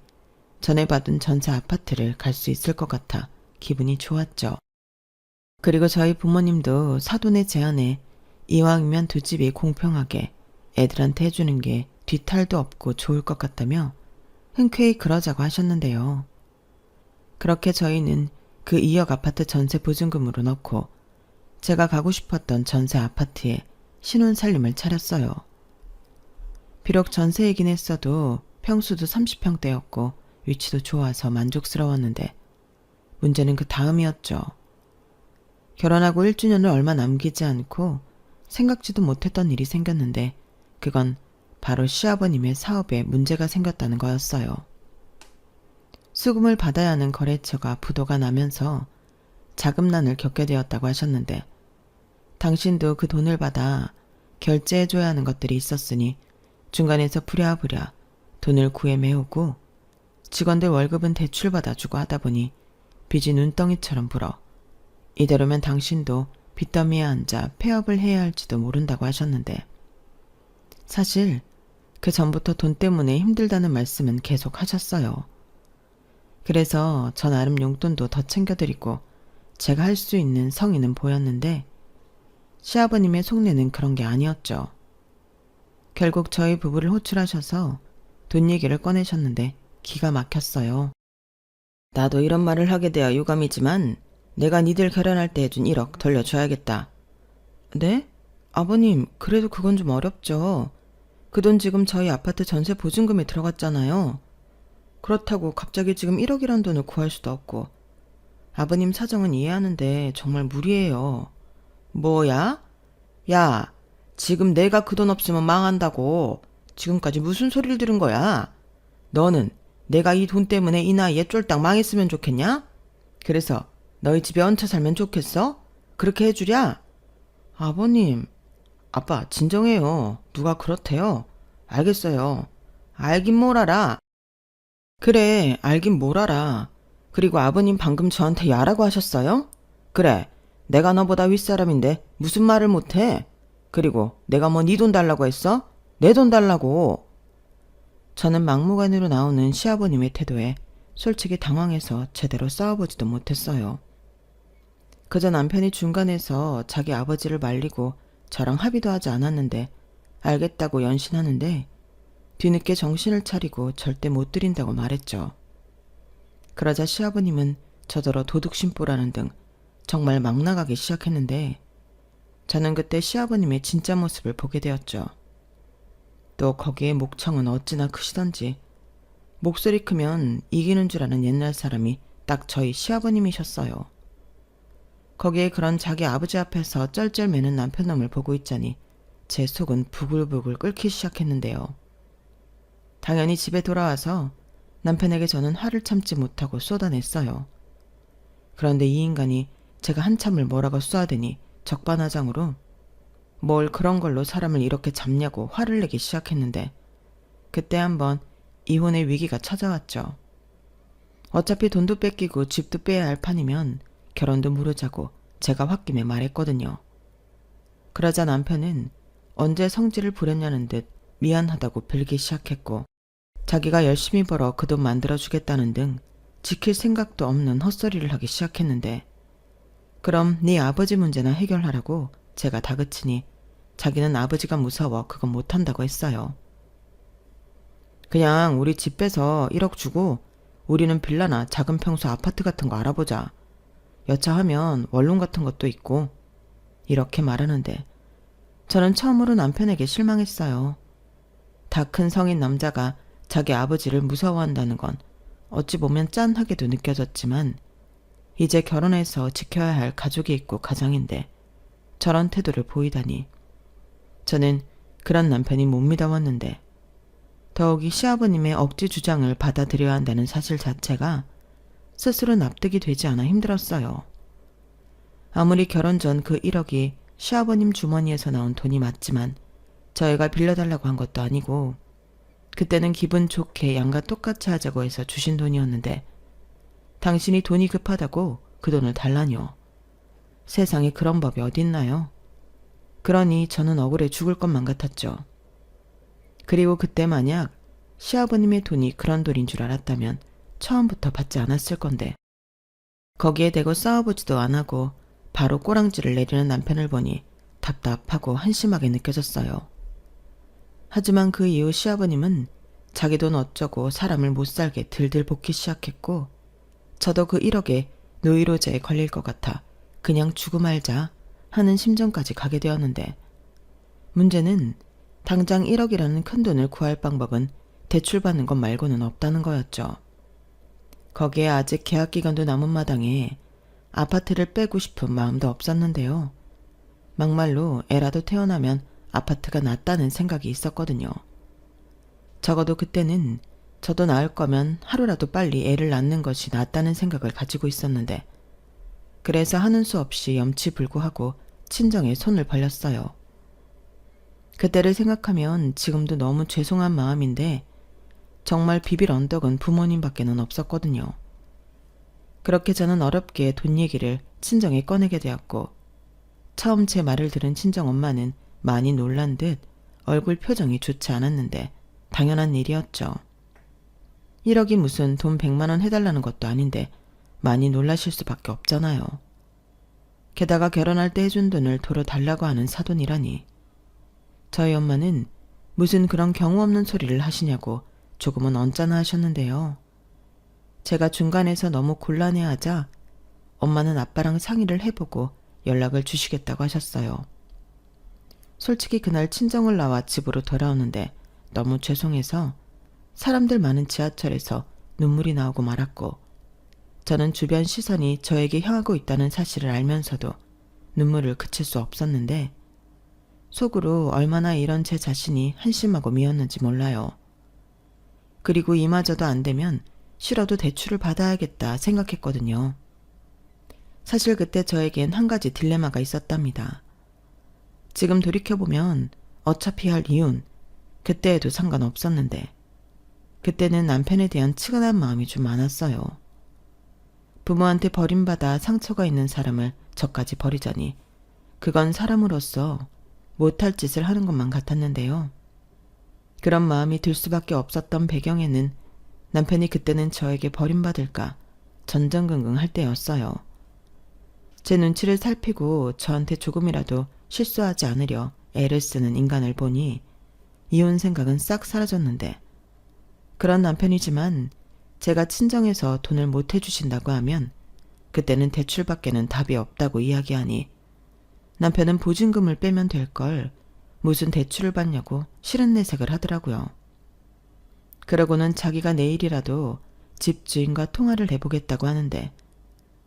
전에 받은 전세 아파트를 갈 수 있을 것 같아 기분이 좋았죠. 그리고 저희 부모님도 사돈의 제안에 이왕이면 두 집이 공평하게 애들한테 해주는 게 뒤탈도 없고 좋을 것 같다며 흔쾌히 그러자고 하셨는데요. 그렇게 저희는 그 2억 아파트 전세 보증금으로 넣고 제가 가고 싶었던 전세 아파트에 신혼살림을 차렸어요. 비록 전세이긴 했어도 평수도 30평대였고 위치도 좋아서 만족스러웠는데 문제는 그 다음이었죠. 결혼하고 1주년을 얼마 남기지 않고 생각지도 못했던 일이 생겼는데 그건 바로 시아버님의 사업에 문제가 생겼다는 거였어요. 수금을 받아야 하는 거래처가 부도가 나면서 자금난을 겪게 되었다고 하셨는데 당신도 그 돈을 받아 결제해줘야 하는 것들이 있었으니 중간에서 부랴부랴 돈을 구해 메우고 직원들 월급은 대출 받아주고 하다 보니 빚이 눈덩이처럼 불어 이대로면 당신도 빚더미에 앉아 폐업을 해야 할지도 모른다고 하셨는데 사실 그 전부터 돈 때문에 힘들다는 말씀은 계속 하셨어요. 그래서 저 나름 용돈도 더 챙겨드리고 제가 할 수 있는 성의는 보였는데 시아버님의 속내는 그런 게 아니었죠. 결국 저희 부부를 호출하셔서 돈 얘기를 꺼내셨는데 기가 막혔어요. 나도 이런 말을 하게 되어 유감이지만 내가 니들 결혼할 때 해준 1억 돌려줘야겠다. 네? 아버님, 그래도 그건 좀 어렵죠. 그 돈 지금 저희 아파트 전세 보증금에 들어갔잖아요. 그렇다고 갑자기 지금 1억이란 돈을 구할 수도 없고 아버님 사정은 이해하는데 정말 무리예요. 뭐야? 야, 지금 내가 그 돈 없으면 망한다고 지금까지 무슨 소리를 들은 거야? 너는 내가 이 돈 때문에 이 나이에 쫄딱 망했으면 좋겠냐? 그래서 너희 집에 얹혀 살면 좋겠어? 그렇게 해주랴? 아버님, 아빠 진정해요. 누가 그렇대요? 알겠어요. 알긴 뭘 알아. 그래, 알긴 뭘 알아. 그리고 아버님 방금 저한테 야라고 하셨어요? 그래, 내가 너보다 윗사람인데 무슨 말을 못해? 그리고 내가 뭐 네 돈 달라고 했어? 내 돈 달라고. 저는 막무가내로 나오는 시아버님의 태도에 솔직히 당황해서 제대로 싸워보지도 못했어요. 그저 남편이 중간에서 자기 아버지를 말리고 저랑 합의도 하지 않았는데 알겠다고 연신하는데 뒤늦게 정신을 차리고 절대 못 드린다고 말했죠. 그러자 시아버님은 저더러 도둑심보라는 등 정말 막 나가기 시작했는데 저는 그때 시아버님의 진짜 모습을 보게 되었죠. 또 거기에 목청은 어찌나 크시던지 목소리 크면 이기는 줄 아는 옛날 사람이 딱 저희 시아버님이셨어요. 거기에 그런 자기 아버지 앞에서 쩔쩔매는 남편놈을 보고 있자니 제 속은 부글부글 끓기 시작했는데요. 당연히 집에 돌아와서 남편에게 저는 화를 참지 못하고 쏟아냈어요. 그런데 이 인간이 제가 한참을 뭐라고 쏘아대니 적반하장으로 뭘 그런 걸로 사람을 이렇게 잡냐고 화를 내기 시작했는데 그때 한번 이혼의 위기가 찾아왔죠. 어차피 돈도 뺏기고 집도 빼야 할 판이면 결혼도 무르자고 제가 홧김에 말했거든요. 그러자 남편은 언제 성질을 부렸냐는 듯 미안하다고 빌기 시작했고 자기가 열심히 벌어 그 돈 만들어주겠다는 등 지킬 생각도 없는 헛소리를 하기 시작했는데 그럼 네 아버지 문제나 해결하라고 제가 다그치니 자기는 아버지가 무서워 그건 못한다고 했어요. 그냥 우리 집 빼서 1억 주고 우리는 빌라나 작은 평수 아파트 같은 거 알아보자. 여차하면 원룸 같은 것도 있고 이렇게 말하는데 저는 처음으로 남편에게 실망했어요. 다 큰 성인 남자가 자기 아버지를 무서워한다는 건 어찌 보면 짠하게도 느껴졌지만 이제 결혼해서 지켜야 할 가족이 있고 가장인데 저런 태도를 보이다니 저는 그런 남편이 못 믿어왔는데 더욱이 시아버님의 억지 주장을 받아들여야 한다는 사실 자체가 스스로 납득이 되지 않아 힘들었어요. 아무리 결혼 전 그 1억이 시아버님 주머니에서 나온 돈이 맞지만 저희가 빌려달라고 한 것도 아니고 그때는 기분 좋게 양가 똑같이 하자고 해서 주신 돈이었는데 당신이 돈이 급하다고 그 돈을 달라뇨. 세상에 그런 법이 어딨나요? 그러니 저는 억울해 죽을 것만 같았죠. 그리고 그때 만약 시아버님의 돈이 그런 돈인 줄 알았다면 처음부터 받지 않았을 건데 거기에 대고 싸워보지도 안 하고 바로 꼬랑지를 내리는 남편을 보니 답답하고 한심하게 느껴졌어요. 하지만 그 이후 시아버님은 자기 돈 어쩌고 사람을 못살게 들들 볶기 시작했고 저도 그 1억에 노이로제에 걸릴 것 같아 그냥 주고 말자 하는 심정까지 가게 되었는데 문제는 당장 1억이라는 큰 돈을 구할 방법은 대출받는 것 말고는 없다는 거였죠. 거기에 아직 계약 기간도 남은 마당에 아파트를 빼고 싶은 마음도 없었는데요. 막말로 애라도 태어나면 아파트가 낫다는 생각이 있었거든요. 적어도 그때는 저도 낳을 거면 하루라도 빨리 애를 낳는 것이 낫다는 생각을 가지고 있었는데 그래서 하는 수 없이 염치불구하고 친정에 손을 벌렸어요. 그때를 생각하면 지금도 너무 죄송한 마음인데 정말 비빌 언덕은 부모님밖에는 없었거든요. 그렇게 저는 어렵게 돈 얘기를 친정에 꺼내게 되었고 처음 제 말을 들은 친정엄마는 많이 놀란 듯 얼굴 표정이 좋지 않았는데 당연한 일이었죠. 1억이 무슨 돈 100만 원 해달라는 것도 아닌데 많이 놀라실 수밖에 없잖아요. 게다가 결혼할 때 해준 돈을 도로 달라고 하는 사돈이라니. 저희 엄마는 무슨 그런 경우 없는 소리를 하시냐고 조금은 언짢아 하셨는데요. 제가 중간에서 너무 곤란해하자 엄마는 아빠랑 상의를 해보고 연락을 주시겠다고 하셨어요. 솔직히 그날 친정을 나와 집으로 돌아오는데 너무 죄송해서 사람들 많은 지하철에서 눈물이 나오고 말았고 저는 주변 시선이 저에게 향하고 있다는 사실을 알면서도 눈물을 그칠 수 없었는데 속으로 얼마나 이런 제 자신이 한심하고 미웠는지 몰라요. 그리고 이마저도 안 되면 싫어도 대출을 받아야겠다 생각했거든요. 사실 그때 저에겐 한 가지 딜레마가 있었답니다. 지금 돌이켜보면 어차피 할 이혼, 그때에도 상관없었는데 그때는 남편에 대한 측은한 마음이 좀 많았어요. 부모한테 버림받아 상처가 있는 사람을 저까지 버리자니 그건 사람으로서 못할 짓을 하는 것만 같았는데요. 그런 마음이 들 수밖에 없었던 배경에는 남편이 그때는 저에게 버림받을까 전전긍긍할 때였어요. 제 눈치를 살피고 저한테 조금이라도 실수하지 않으려 애를 쓰는 인간을 보니 이혼 생각은 싹 사라졌는데, 그런 남편이지만 제가 친정에서 돈을 못 해주신다고 하면 그때는 대출밖에는 답이 없다고 이야기하니 남편은 보증금을 빼면 될 걸 무슨 대출을 받냐고 싫은 내색을 하더라고요. 그러고는 자기가 내일이라도 집주인과 통화를 해보겠다고 하는데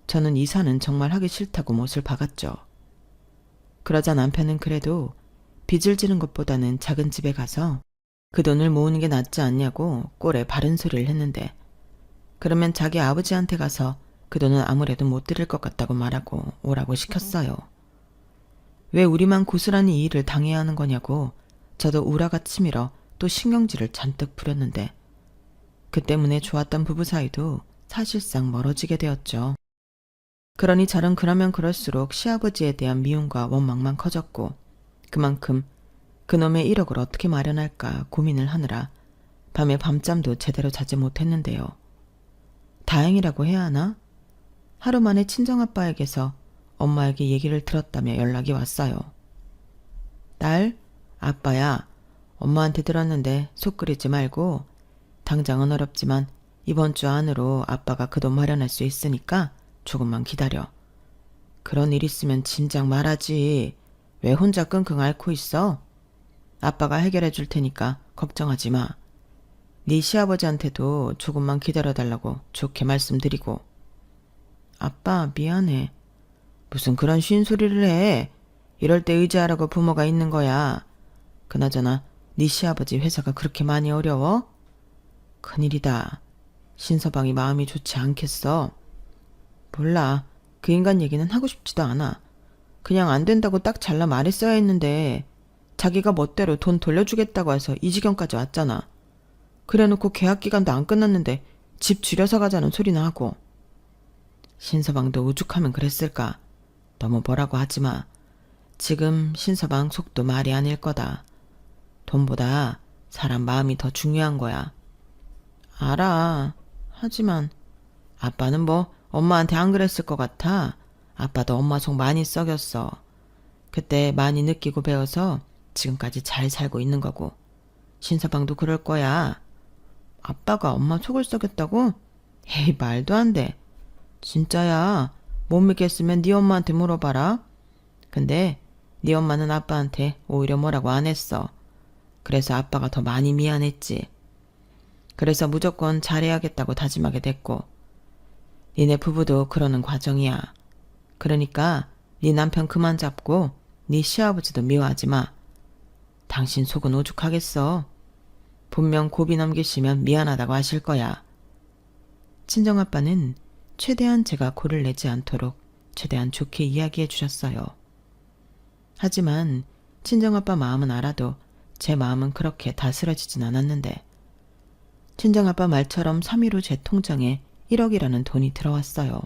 저는 이사는 정말 하기 싫다고 못을 박았죠. 그러자 남편은 그래도 빚을 지는 것보다는 작은 집에 가서 그 돈을 모으는 게 낫지 않냐고 꼴에 바른 소리를 했는데, 그러면 자기 아버지한테 가서 그 돈은 아무래도 못 드릴 것 같다고 말하고 오라고 시켰어요. 왜 우리만 고스란히 이 일을 당해야 하는 거냐고 저도 우라가 치밀어 또 신경질을 잔뜩 부렸는데, 그 때문에 좋았던 부부 사이도 사실상 멀어지게 되었죠. 그러니 저는 그러면 그럴수록 시아버지에 대한 미움과 원망만 커졌고, 그만큼 그놈의 1억을 어떻게 마련할까 고민을 하느라 밤에 밤잠도 제대로 자지 못했는데요. 다행이라고 해야 하나? 하루 만에 친정아빠에게서 엄마에게 얘기를 들었다며 연락이 왔어요. 딸, 아빠야, 엄마한테 들었는데 속 끓이지 말고 당장은 어렵지만 이번 주 안으로 아빠가 그 돈 마련할 수 있으니까 조금만 기다려. 그런 일 있으면 진작 말하지. 왜 혼자 끙끙 앓고 있어? 아빠가 해결해 줄 테니까 걱정하지 마. 네 시아버지한테도 조금만 기다려달라고 좋게 말씀드리고. 아빠, 미안해. 무슨 그런 쉰 소리를 해. 이럴 때 의지하라고 부모가 있는 거야. 그나저나 네 시아버지 회사가 그렇게 많이 어려워? 큰일이다. 신서방이 마음이 좋지 않겠어. 몰라. 그 인간 얘기는 하고 싶지도 않아. 그냥 안 된다고 딱 잘라 말했어야 했는데 자기가 멋대로 돈 돌려주겠다고 해서 이 지경까지 왔잖아. 그래놓고 계약 기간도 안 끝났는데 집 줄여서 가자는 소리나 하고. 신서방도 오죽하면 그랬을까. 너무 뭐라고 하지 마. 지금 신서방 속도 말이 아닐 거다. 돈보다 사람 마음이 더 중요한 거야. 알아. 하지만 아빠는 뭐 엄마한테 안 그랬을 것 같아. 아빠도 엄마 속 많이 썩였어. 그때 많이 느끼고 배워서 지금까지 잘 살고 있는 거고. 신서방도 그럴 거야. 아빠가 엄마 속을 썩였다고? 에이, 말도 안 돼. 진짜야. 못 믿겠으면 네 엄마한테 물어봐라. 근데 네 엄마는 아빠한테 오히려 뭐라고 안 했어. 그래서 아빠가 더 많이 미안했지. 그래서 무조건 잘해야겠다고 다짐하게 됐고. 니네 부부도 그러는 과정이야. 그러니까 네 남편 그만 잡고 네 시아버지도 미워하지 마. 당신 속은 오죽하겠어. 분명 고비 넘기시면 미안하다고 하실 거야. 친정아빠는 최대한 제가 고를 내지 않도록 최대한 좋게 이야기해 주셨어요. 하지만 친정아빠 마음은 알아도 제 마음은 그렇게 다스려지진 않았는데, 친정아빠 말처럼 3일 후 제 통장에 1억이라는 돈이 들어왔어요.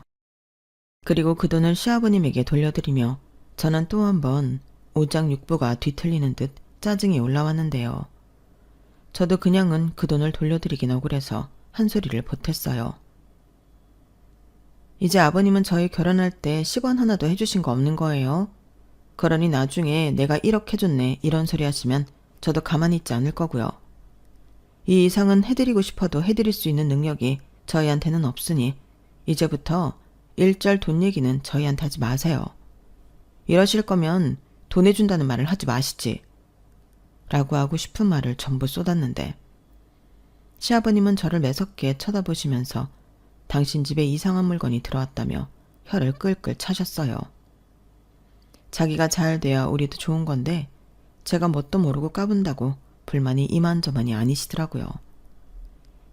그리고 그 돈을 시아버님에게 돌려드리며 저는 또 한 번 오장육부가 뒤틀리는 듯 짜증이 올라왔는데요. 저도 그냥은 그 돈을 돌려드리긴 억울해서 한 소리를 보탰어요. 이제 아버님은 저희 결혼할 때 10원 하나도 해주신 거 없는 거예요. 그러니 나중에 내가 1억 해줬네 이런 소리 하시면 저도 가만히 있지 않을 거고요. 이 이상은 해드리고 싶어도 해드릴 수 있는 능력이 저희한테는 없으니 이제부터 일절 돈 얘기는 저희한테 하지 마세요. 이러실 거면 돈 해준다는 말을 하지 마시지. 라고 하고 싶은 말을 전부 쏟았는데, 시아버님은 저를 매섭게 쳐다보시면서 당신 집에 이상한 물건이 들어왔다며 혀를 끌끌 차셨어요. 자기가 잘 돼야 우리도 좋은 건데 제가 뭣도 모르고 까분다고 불만이 이만저만이 아니시더라고요.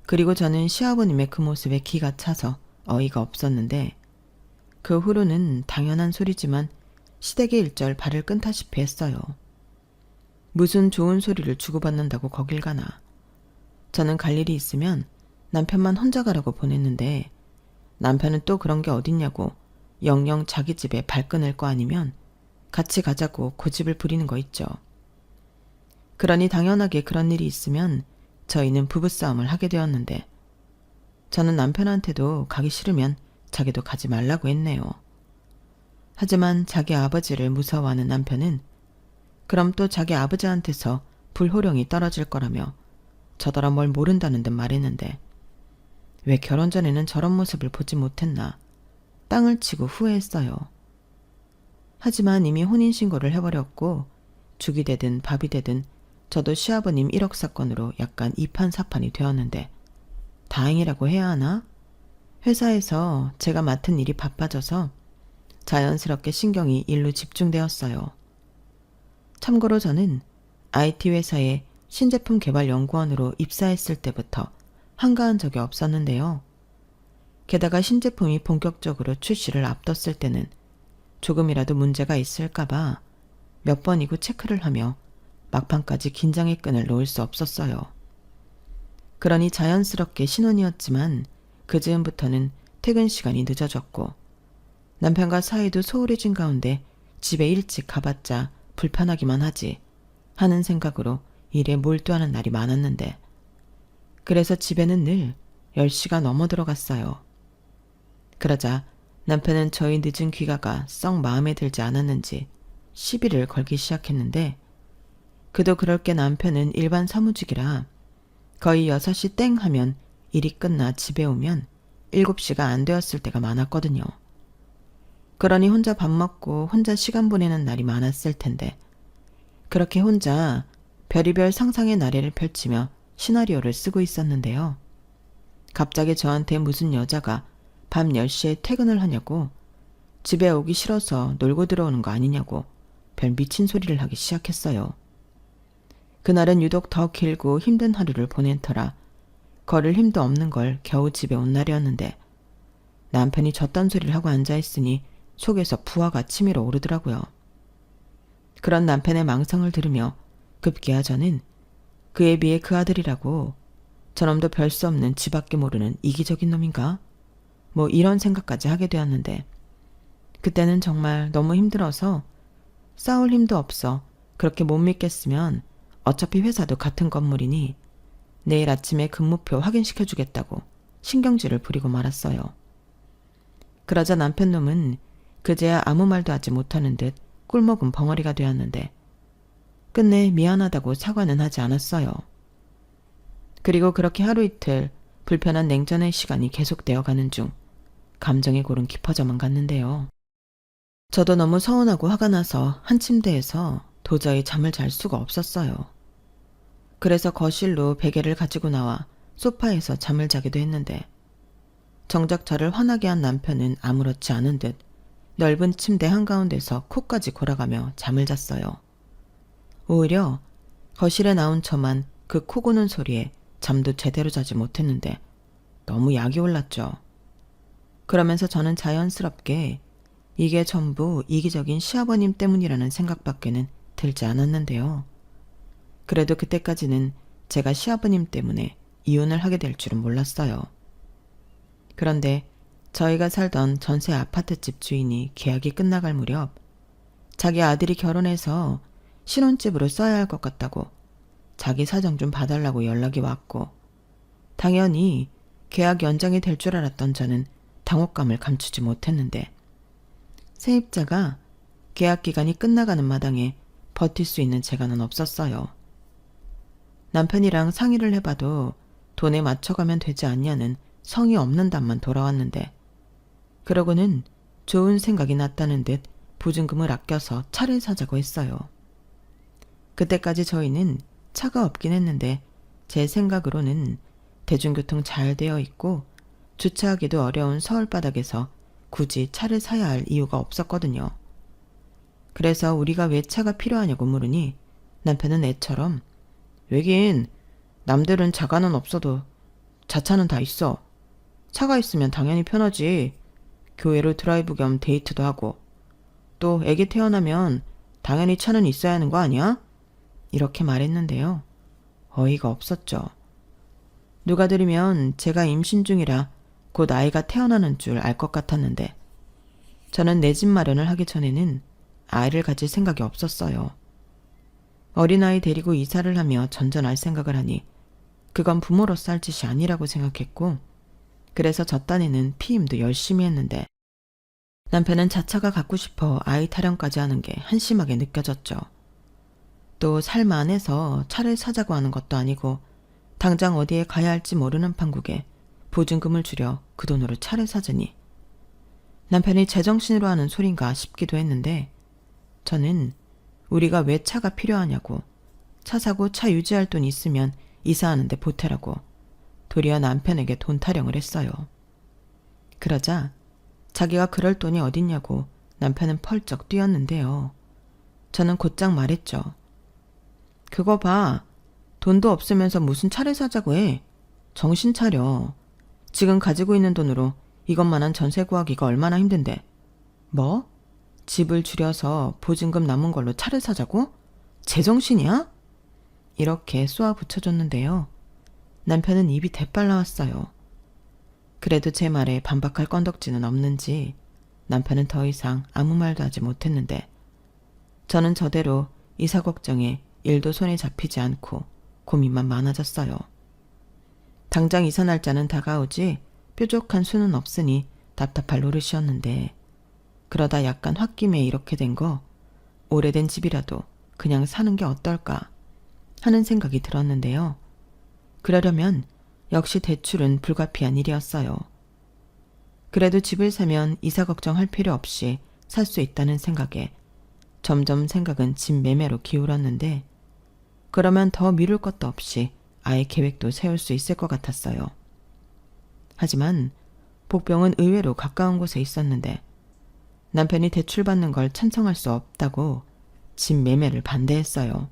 그리고 저는 시아버님의 그 모습에 기가 차서 어이가 없었는데, 그 후로는 당연한 소리지만 시댁의 일절 발을 끈다시피 했어요. 무슨 좋은 소리를 주고받는다고 거길 가나. 저는 갈 일이 있으면 남편만 혼자 가라고 보냈는데 남편은 또 그런 게 어딨냐고 영영 자기 집에 발끈할 거 아니면 같이 가자고 고집을 부리는 거 있죠. 그러니 당연하게 그런 일이 있으면 저희는 부부싸움을 하게 되었는데 저는 남편한테도 가기 싫으면 자기도 가지 말라고 했네요. 하지만 자기 아버지를 무서워하는 남편은 그럼 또 자기 아버지한테서 불호령이 떨어질 거라며 저더러 뭘 모른다는 듯 말했는데 왜 결혼 전에는 저런 모습을 보지 못했나 땅을 치고 후회했어요. 하지만 이미 혼인신고를 해버렸고 죽이 되든 밥이 되든 저도 시아버님 1억 사건으로 약간 이판사판이 되었는데 다행이라고 해야 하나? 회사에서 제가 맡은 일이 바빠져서 자연스럽게 신경이 일로 집중되었어요. 참고로 저는 IT 회사에 신제품 개발 연구원으로 입사했을 때부터 한가한 적이 없었는데요. 게다가 신제품이 본격적으로 출시를 앞뒀을 때는 조금이라도 문제가 있을까봐 몇 번이고 체크를 하며 막판까지 긴장의 끈을 놓을 수 없었어요. 그러니 자연스럽게 신혼이었지만 그 즈음부터는 퇴근 시간이 늦어졌고 남편과 사이도 소홀해진 가운데 집에 일찍 가봤자 불편하기만 하지 하는 생각으로 일에 몰두하는 날이 많았는데 그래서 집에는 늘 10시가 넘어 들어갔어요. 그러자 남편은 저희 늦은 귀가가 썩 마음에 들지 않았는지 시비를 걸기 시작했는데 그도 그럴 게 남편은 일반 사무직이라 거의 6시 땡 하면 일이 끝나 집에 오면 7시가 안 되었을 때가 많았거든요. 그러니 혼자 밥 먹고 혼자 시간 보내는 날이 많았을 텐데 그렇게 혼자 별의별 상상의 나래를 펼치며 시나리오를 쓰고 있었는데요. 갑자기 저한테 무슨 여자가 밤 10시에 퇴근을 하냐고 집에 오기 싫어서 놀고 들어오는 거 아니냐고 별 미친 소리를 하기 시작했어요. 그날은 유독 더 길고 힘든 하루를 보낸 터라 걸을 힘도 없는 걸 겨우 집에 온 날이었는데 남편이 저딴 소리를 하고 앉아있으니 속에서 부하가 치밀어 오르더라고요. 그런 남편의 망성을 들으며 급기야 저는 그에 비해 그 아들이라고 저놈도 별 수 없는 지밖에 모르는 이기적인 놈인가? 뭐 이런 생각까지 하게 되었는데 그때는 정말 너무 힘들어서 싸울 힘도 없어 그렇게 못 믿겠으면 어차피 회사도 같은 건물이니 내일 아침에 근무표 확인시켜주겠다고 신경질을 부리고 말았어요. 그러자 남편 놈은 그제야 아무 말도 하지 못하는 듯 꿀먹은 벙어리가 되었는데 끝내 미안하다고 사과는 하지 않았어요. 그리고 그렇게 하루 이틀 불편한 냉전의 시간이 계속되어 가는 중 감정의 골은 깊어져만 갔는데요. 저도 너무 서운하고 화가 나서 한 침대에서 도저히 잠을 잘 수가 없었어요. 그래서 거실로 베개를 가지고 나와 소파에서 잠을 자기도 했는데 정작 저를 화나게 한 남편은 아무렇지 않은 듯 넓은 침대 한가운데서 코까지 골아가며 잠을 잤어요. 오히려 거실에 나온 저만 그 코 고는 소리에 잠도 제대로 자지 못했는데 너무 약이 올랐죠. 그러면서 저는 자연스럽게 이게 전부 이기적인 시아버님 때문이라는 생각밖에는 들지 않았는데요. 그래도 그때까지는 제가 시아버님 때문에 이혼을 하게 될 줄은 몰랐어요. 그런데 저희가 살던 전세 아파트집 주인이 계약이 끝나갈 무렵 자기 아들이 결혼해서 신혼집으로 써야 할 것 같다고 자기 사정 좀 봐달라고 연락이 왔고 당연히 계약 연장이 될 줄 알았던 저는 당혹감을 감추지 못했는데 세입자가 계약 기간이 끝나가는 마당에 버틸 수 있는 재간은 없었어요. 남편이랑 상의를 해봐도 돈에 맞춰가면 되지 않냐는 성의 없는 답만 돌아왔는데 그러고는 좋은 생각이 났다는 듯 보증금을 아껴서 차를 사자고 했어요. 그때까지 저희는 차가 없긴 했는데 제 생각으로는 대중교통 잘 되어 있고 주차하기도 어려운 서울바닥에서 굳이 차를 사야 할 이유가 없었거든요. 그래서 우리가 왜 차가 필요하냐고 물으니 남편은 애처럼 왜긴 남들은 자가는 없어도 자차는 다 있어. 차가 있으면 당연히 편하지. 교회로 드라이브 겸 데이트도 하고 또 애기 태어나면 당연히 차는 있어야 하는 거 아니야? 이렇게 말했는데요. 어이가 없었죠. 누가 들으면 제가 임신 중이라 곧 아이가 태어나는 줄 알 것 같았는데 저는 내 집 마련을 하기 전에는 아이를 가질 생각이 없었어요. 어린아이 데리고 이사를 하며 전전할 생각을 하니 그건 부모로서 할 짓이 아니라고 생각했고 그래서 저 딴에는 피임도 열심히 했는데 남편은 자차가 갖고 싶어 아이 타령까지 하는 게 한심하게 느껴졌죠. 또 살만해서 차를 사자고 하는 것도 아니고 당장 어디에 가야 할지 모르는 판국에 보증금을 줄여 그 돈으로 차를 사자니 남편이 제정신으로 하는 소린가 싶기도 했는데 저는 우리가 왜 차가 필요하냐고 차 사고 차 유지할 돈 있으면 이사하는데 보태라고 도리어 남편에게 돈 타령을 했어요. 그러자 자기가 그럴 돈이 어딨냐고 남편은 펄쩍 뛰었는데요. 저는 곧장 말했죠. 그거 봐. 돈도 없으면서 무슨 차를 사자고 해. 정신 차려. 지금 가지고 있는 돈으로 이것만한 전세 구하기가 얼마나 힘든데. 뭐? 집을 줄여서 보증금 남은 걸로 차를 사자고? 제정신이야? 이렇게 쏘아 붙여줬는데요. 남편은 입이 대빨 나왔어요. 그래도 제 말에 반박할 건덕지는 없는지 남편은 더 이상 아무 말도 하지 못했는데 저는 저대로 이사 걱정에 일도 손에 잡히지 않고 고민만 많아졌어요. 당장 이사 날짜는 다가오지 뾰족한 수는 없으니 답답할 노릇이었는데 그러다 약간 홧김에 이렇게 된 거 오래된 집이라도 그냥 사는 게 어떨까 하는 생각이 들었는데요. 그러려면 역시 대출은 불가피한 일이었어요. 그래도 집을 사면 이사 걱정할 필요 없이 살 수 있다는 생각에 점점 생각은 집 매매로 기울었는데 그러면 더 미룰 것도 없이 아예 계획도 세울 수 있을 것 같았어요. 하지만 복병은 의외로 가까운 곳에 있었는데 남편이 대출받는 걸 찬성할 수 없다고 집 매매를 반대했어요.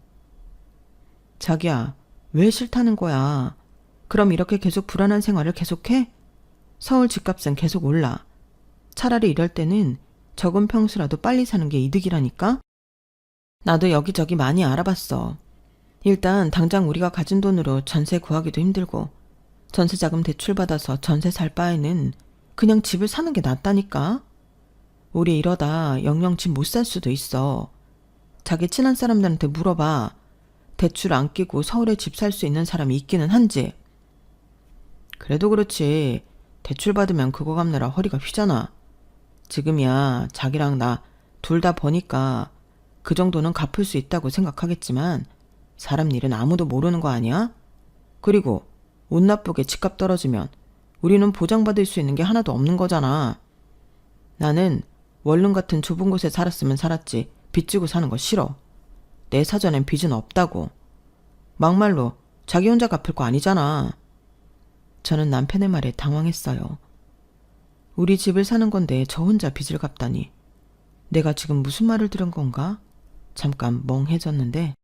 자기야, 왜 싫다는 거야? 그럼 이렇게 계속 불안한 생활을 계속해? 서울 집값은 계속 올라. 차라리 이럴 때는 적은 평수라도 빨리 사는 게 이득이라니까? 나도 여기저기 많이 알아봤어. 일단 당장 우리가 가진 돈으로 전세 구하기도 힘들고 전세자금 대출받아서 전세 살 바에는 그냥 집을 사는 게 낫다니까? 우리 이러다 영영 집 못 살 수도 있어. 자기 친한 사람들한테 물어봐. 대출 안 끼고 서울에 집 살 수 있는 사람이 있기는 한지. 그래도 그렇지. 대출 받으면 그거 갚느라 허리가 휘잖아. 지금이야 자기랑 나 둘 다 버니까 그 정도는 갚을 수 있다고 생각하겠지만 사람 일은 아무도 모르는 거 아니야? 그리고 운 나쁘게 집값 떨어지면 우리는 보장받을 수 있는 게 하나도 없는 거잖아. 나는 원룸 같은 좁은 곳에 살았으면 살았지 빚 지고 사는 거 싫어. 내 사전엔 빚은 없다고. 막말로 자기 혼자 갚을 거 아니잖아. 저는 남편의 말에 당황했어요. 우리 집을 사는 건데 저 혼자 빚을 갚다니. 내가 지금 무슨 말을 들은 건가? 잠깐 멍해졌는데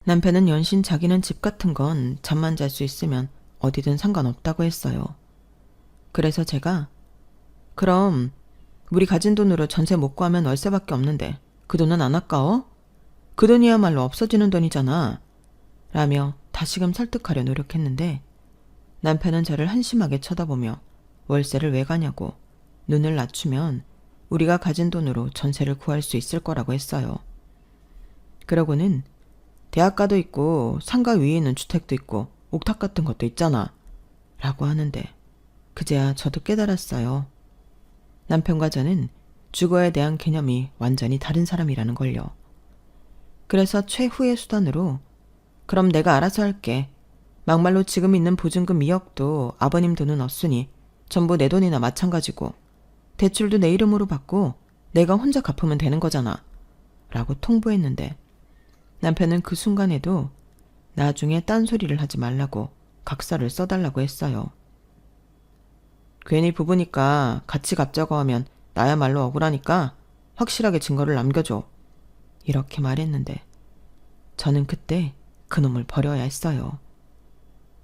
남편은 연신 자기는 집 같은 건 잠만 잘 수 있으면 어디든 상관없다고 했어요. 그래서 제가 그럼 우리 가진 돈으로 전세 못 구하면 월세밖에 없는데 그 돈은 안 아까워? 그 돈이야말로 없어지는 돈이잖아. 라며 다시금 설득하려 노력했는데 남편은 저를 한심하게 쳐다보며 월세를 왜 가냐고 눈을 낮추면 우리가 가진 돈으로 전세를 구할 수 있을 거라고 했어요. 그러고는 대학가도 있고 상가 위에 있는 주택도 있고 옥탑 같은 것도 있잖아. 라고 하는데 그제야 저도 깨달았어요. 남편과 저는 주거에 대한 개념이 완전히 다른 사람이라는 걸요. 그래서 최후의 수단으로 그럼 내가 알아서 할게. 막말로 지금 있는 보증금 2억도 아버님 돈은 없으니 전부 내 돈이나 마찬가지고 대출도 내 이름으로 받고 내가 혼자 갚으면 되는 거잖아. 라고 통보했는데 남편은 그 순간에도 나중에 딴소리를 하지 말라고 각서를 써달라고 했어요. 괜히 부부니까 같이 갚자고 하면 나야말로 억울하니까 확실하게 증거를 남겨줘. 이렇게 말했는데 저는 그때 그놈을 버려야 했어요.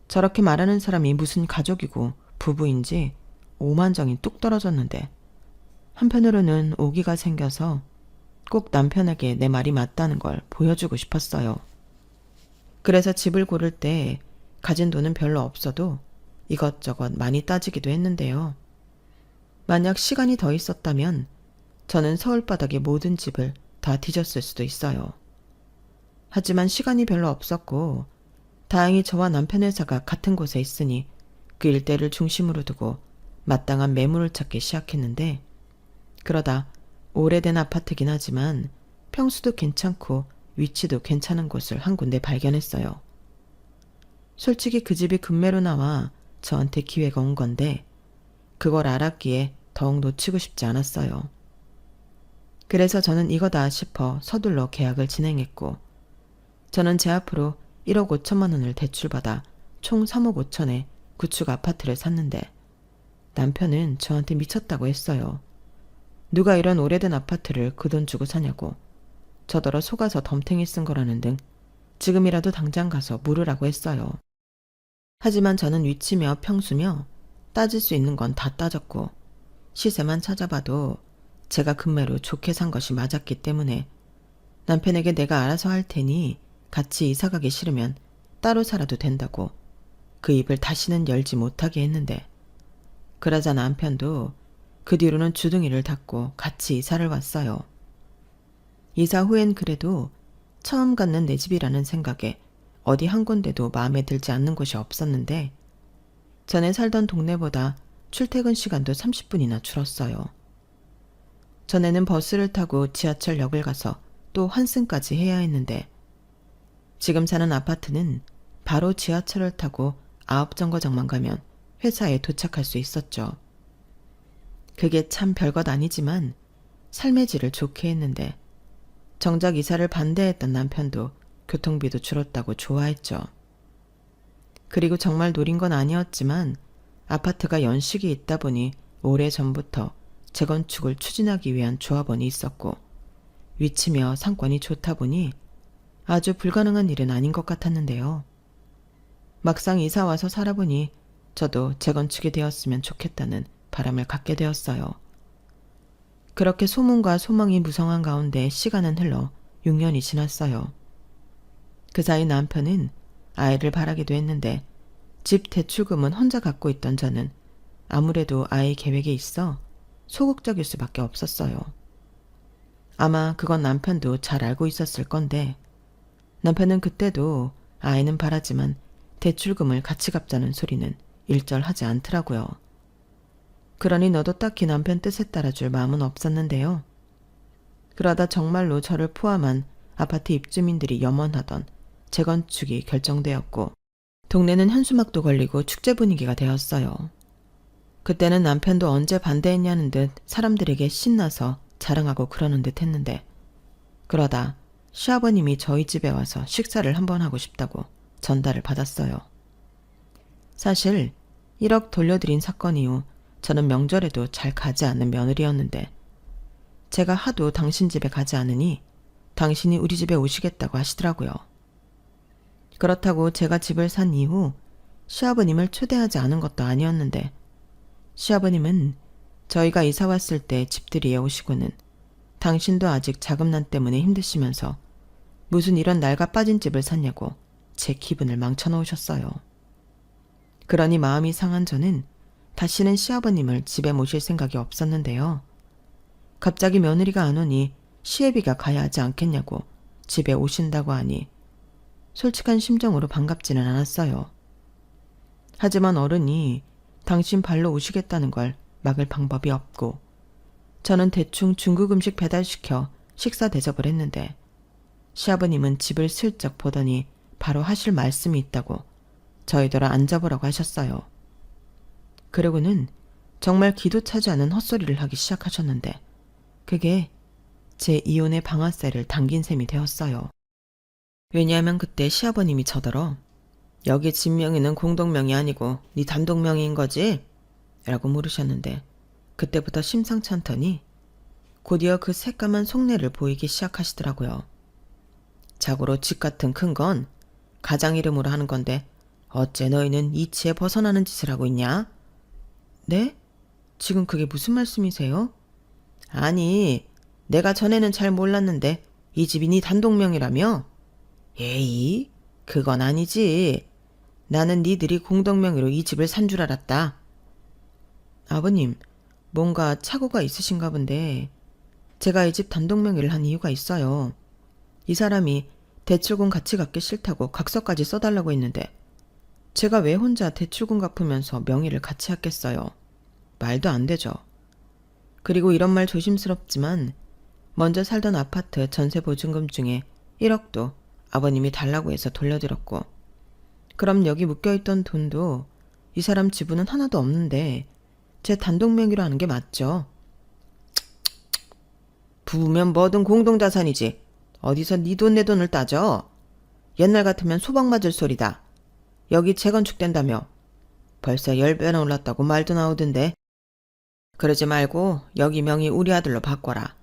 저렇게 말하는 사람이 무슨 가족이고 부부인지 오만정이 뚝 떨어졌는데 한편으로는 오기가 생겨서 꼭 남편에게 내 말이 맞다는 걸 보여주고 싶었어요. 그래서 집을 고를 때 가진 돈은 별로 없어도 이것저것 많이 따지기도 했는데요. 만약 시간이 더 있었다면 저는 서울바닥의 모든 집을 다 뒤졌을 수도 있어요. 하지만 시간이 별로 없었고 다행히 저와 남편 회사가 같은 곳에 있으니 그 일대를 중심으로 두고 마땅한 매물을 찾기 시작했는데 그러다 오래된 아파트긴 하지만 평수도 괜찮고 위치도 괜찮은 곳을 한 군데 발견했어요. 솔직히 그 집이 급매로 나와 저한테 기회가 온 건데 그걸 알았기에 더욱 놓치고 싶지 않았어요. 그래서 저는 이거다 싶어 서둘러 계약을 진행했고 저는 제 앞으로 1억 5천만 원을 대출받아 총 3억 5천에 구축 아파트를 샀는데 남편은 저한테 미쳤다고 했어요. 누가 이런 오래된 아파트를 그 돈 주고 사냐고 저더러 속아서 덤탱이 쓴 거라는 등 지금이라도 당장 가서 물으라고 했어요. 하지만 저는 위치며 평수며 따질 수 있는 건 다 따졌고 시세만 찾아봐도 제가 급매로 좋게 산 것이 맞았기 때문에 남편에게 내가 알아서 할 테니 같이 이사 가기 싫으면 따로 살아도 된다고 그 입을 다시는 열지 못하게 했는데 그러자 남편도 그 뒤로는 주둥이를 닫고 같이 이사를 왔어요. 이사 후엔 그래도 처음 갖는 내 집이라는 생각에 어디 한 군데도 마음에 들지 않는 곳이 없었는데 전에 살던 동네보다 출퇴근 시간도 30분이나 줄었어요. 전에는 버스를 타고 지하철역을 가서 또 환승까지 해야 했는데 지금 사는 아파트는 바로 지하철을 타고 9정거장만 가면 회사에 도착할 수 있었죠. 그게 참 별것 아니지만 삶의 질을 좋게 했는데 정작 이사를 반대했던 남편도 교통비도 줄었다고 좋아했죠. 그리고 정말 노린 건 아니었지만 아파트가 연식이 있다 보니 오래전부터 재건축을 추진하기 위한 조합원이 있었고 위치며 상권이 좋다 보니 아주 불가능한 일은 아닌 것 같았는데요. 막상 이사 와서 살아보니 저도 재건축이 되었으면 좋겠다는 바람을 갖게 되었어요. 그렇게 소문과 소망이 무성한 가운데 시간은 흘러 6년이 지났어요. 그 사이 남편은 아이를 바라기도 했는데 집 대출금은 혼자 갖고 있던 저는 아무래도 아이 계획에 있어 소극적일 수밖에 없었어요. 아마 그건 남편도 잘 알고 있었을 건데 남편은 그때도 아이는 바라지만 대출금을 같이 갚자는 소리는 일절하지 않더라고요. 그러니 너도 딱히 남편 뜻에 따라줄 마음은 없었는데요. 그러다 정말로 저를 포함한 아파트 입주민들이 염원하던 재건축이 결정되었고 동네는 현수막도 걸리고 축제 분위기가 되었어요. 그때는 남편도 언제 반대했냐는 듯 사람들에게 신나서 자랑하고 그러는 듯 했는데 그러다 시아버님이 저희 집에 와서 식사를 한번 하고 싶다고 전달을 받았어요. 사실 1억 돌려드린 사건 이후 저는 명절에도 잘 가지 않는 며느리였는데 제가 하도 당신 집에 가지 않으니 당신이 우리 집에 오시겠다고 하시더라고요. 그렇다고 제가 집을 산 이후 시아버님을 초대하지 않은 것도 아니었는데 시아버님은 저희가 이사 왔을 때 집들이에 오시고는 당신도 아직 자금난 때문에 힘드시면서 무슨 이런 낡아 빠진 집을 샀냐고 제 기분을 망쳐놓으셨어요. 그러니 마음이 상한 저는 다시는 시아버님을 집에 모실 생각이 없었는데요. 갑자기 며느리가 안 오니 시애비가 가야 하지 않겠냐고 집에 오신다고 하니 솔직한 심정으로 반갑지는 않았어요. 하지만 어른이 당신 발로 오시겠다는 걸 막을 방법이 없고 저는 대충 중국 음식 배달시켜 식사 대접을 했는데 시아버님은 집을 슬쩍 보더니 바로 하실 말씀이 있다고 저희더러 앉아보라고 하셨어요. 그러고는 정말 기도 차지 않은 헛소리를 하기 시작하셨는데 그게 제 이혼의 방아쇠를 당긴 셈이 되었어요. 왜냐하면 그때 시아버님이 저더러 여기 집 명의는 공동명의 아니고 네 단독명의인 거지? 라고 물으셨는데 그때부터 심상치 않더니 곧이어 그 새까만 속내를 보이기 시작하시더라고요. 자고로 집 같은 큰 건 가장 이름으로 하는 건데 어째 너희는 이치에 벗어나는 짓을 하고 있냐? 네? 지금 그게 무슨 말씀이세요? 아니, 내가 전에는 잘 몰랐는데 이 집이 네 단독명이라며? 에이, 그건 아니지. 나는 니들이 공동명의로 이 집을 산 줄 알았다. 아버님, 뭔가 착오가 있으신가 본데 제가 이 집 단독명의를 한 이유가 있어요. 이 사람이 대출금 같이 갚기 싫다고 각서까지 써달라고 했는데 제가 왜 혼자 대출금 갚으면서 명의를 같이 했겠어요. 말도 안 되죠. 그리고 이런 말 조심스럽지만 먼저 살던 아파트 전세 보증금 중에 1억도 아버님이 달라고 해서 돌려드렸고, 그럼 여기 묶여있던 돈도 이 사람 지분은 하나도 없는데 제 단독 명의로 하는 게 맞죠. 부부면 뭐든 공동자산이지. 어디서 네 돈 내 돈을 따져. 옛날 같으면 소방 맞을 소리다. 여기 재건축된다며. 벌써 10배나 올랐다고 말도 나오던데. 그러지 말고 여기 명의 우리 아들로 바꿔라.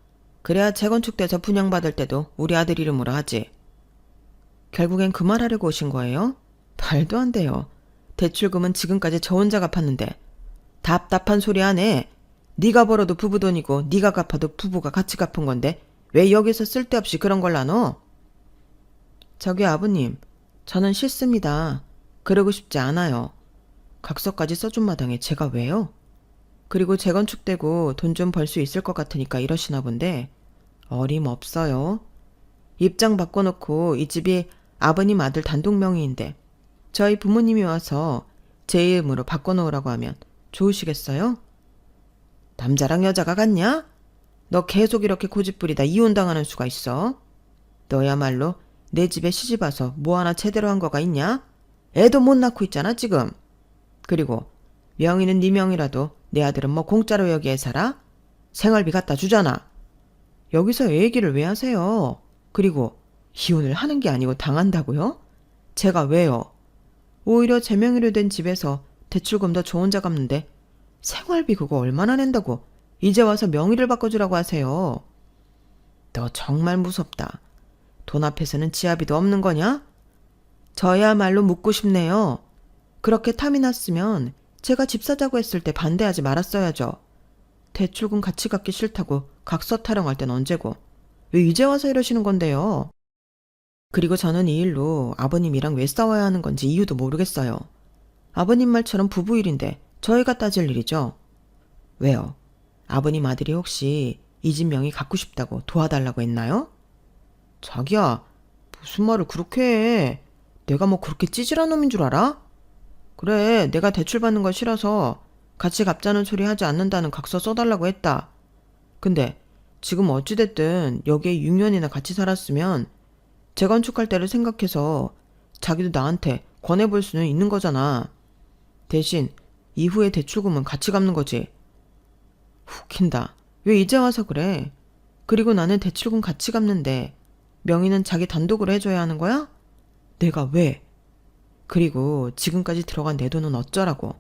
그래야 재건축돼서 분양받을 때도 우리 아들 이름으로 하지. 결국엔 그 말 하려고 오신 거예요? 말도 안 돼요. 대출금은 지금까지 저 혼자 갚았는데. 답답한 소리 안 해. 네가 벌어도 부부 돈이고 네가 갚아도 부부가 같이 갚은 건데 왜 여기서 쓸데없이 그런 걸 나눠? 저기 아버님, 저는 싫습니다. 그러고 싶지 않아요. 각서까지 써준 마당에 제가 왜요? 그리고 재건축되고 돈 좀 벌 수 있을 것 같으니까 이러시나 본데 어림없어요. 입장 바꿔놓고 이 집이 아버님 아들 단독 명의인데 저희 부모님이 와서 제 이름으로 바꿔놓으라고 하면 좋으시겠어요? 남자랑 여자가 같냐? 너 계속 이렇게 고집부리다 이혼당하는 수가 있어. 너야말로 내 집에 시집 와서 뭐 하나 제대로 한 거가 있냐? 애도 못 낳고 있잖아 지금. 그리고 명의는 네 명이라도 내 아들은 뭐 공짜로 여기에 살아? 생활비 갖다 주잖아. 여기서 애 얘기를 왜 하세요? 그리고 이혼을 하는 게 아니고 당한다고요? 제가 왜요? 오히려 제 명의로 된 집에서 대출금도 저 혼자 갚는데 생활비 그거 얼마나 낸다고 이제 와서 명의를 바꿔주라고 하세요. 너 정말 무섭다. 돈 앞에서는 지아비도 없는 거냐? 저야말로 묻고 싶네요. 그렇게 탐이 났으면 제가 집 사자고 했을 때 반대하지 말았어야죠. 대출금 같이 갚기 싫다고 각서 타령할 땐 언제고 왜 이제 와서 이러시는 건데요. 그리고 저는 이 일로 아버님이랑 왜 싸워야 하는 건지 이유도 모르겠어요. 아버님 말처럼 부부 일인데 저희가 따질 일이죠. 왜요? 아버님 아들이 혹시 이 집 명의 갖고 싶다고 도와달라고 했나요? 자기야, 무슨 말을 그렇게 해. 내가 뭐 그렇게 찌질한 놈인 줄 알아? 그래, 내가 대출 받는 거 싫어서 같이 갚자는 소리 하지 않는다는 각서 써달라고 했다. 근데 지금 어찌됐든 여기에 6년이나 같이 살았으면 재건축할 때를 생각해서 자기도 나한테 권해볼 수는 있는 거잖아. 대신 이후에 대출금은 같이 갚는 거지. 웃긴다. 왜 이제 와서 그래? 그리고 나는 대출금 같이 갚는데 명의는 자기 단독으로 해줘야 하는 거야? 내가 왜? 그리고 지금까지 들어간 내 돈은 어쩌라고?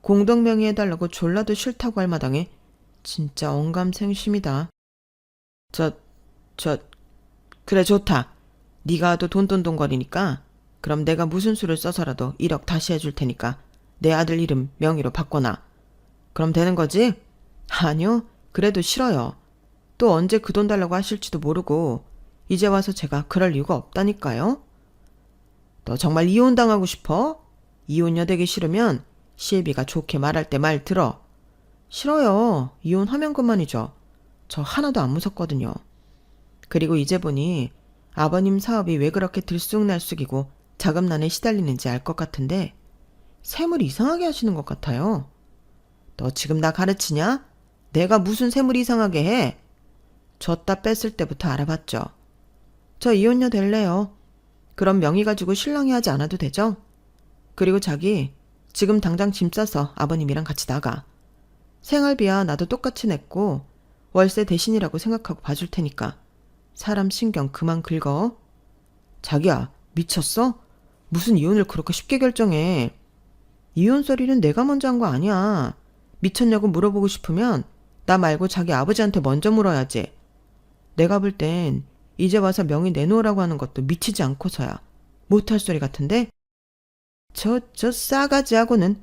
공동명의 해달라고 졸라도 싫다고 할 마당에 진짜 언감생심이다. 그래 좋다. 네가 하도 돈돈돈거리니까 그럼 내가 무슨 수를 써서라도 1억 다시 해줄 테니까 내 아들 이름 명의로 바꿔놔. 그럼 되는 거지? 아니요. 그래도 싫어요. 또 언제 그 돈 달라고 하실지도 모르고 이제 와서 제가 그럴 이유가 없다니까요. 너 정말 이혼당하고 싶어? 이혼녀 되기 싫으면 시애비가 좋게 말할 때 말 들어. 싫어요. 이혼하면 그만이죠. 저 하나도 안 무섭거든요. 그리고 이제 보니 아버님 사업이 왜 그렇게 들쑥날쑥이고 자금난에 시달리는지 알 것 같은데 셈을 이상하게 하시는 것 같아요. 너 지금 나 가르치냐? 내가 무슨 셈을 이상하게 해? 줬다 뺐을 때부터 알아봤죠. 저 이혼녀 될래요. 그럼 명의 가지고 신랑이 하지 않아도 되죠? 그리고 자기 지금 당장 짐 싸서 아버님이랑 같이 나가. 생활비야 나도 똑같이 냈고 월세 대신이라고 생각하고 봐줄 테니까 사람 신경 그만 긁어. 자기야 미쳤어? 무슨 이혼을 그렇게 쉽게 결정해. 이혼 소리는 내가 먼저 한 거 아니야. 미쳤냐고 물어보고 싶으면 나 말고 자기 아버지한테 먼저 물어야지. 내가 볼 땐 이제 와서 명의 내놓으라고 하는 것도 미치지 않고서야 못할 소리 같은데? 저 싸가지하고는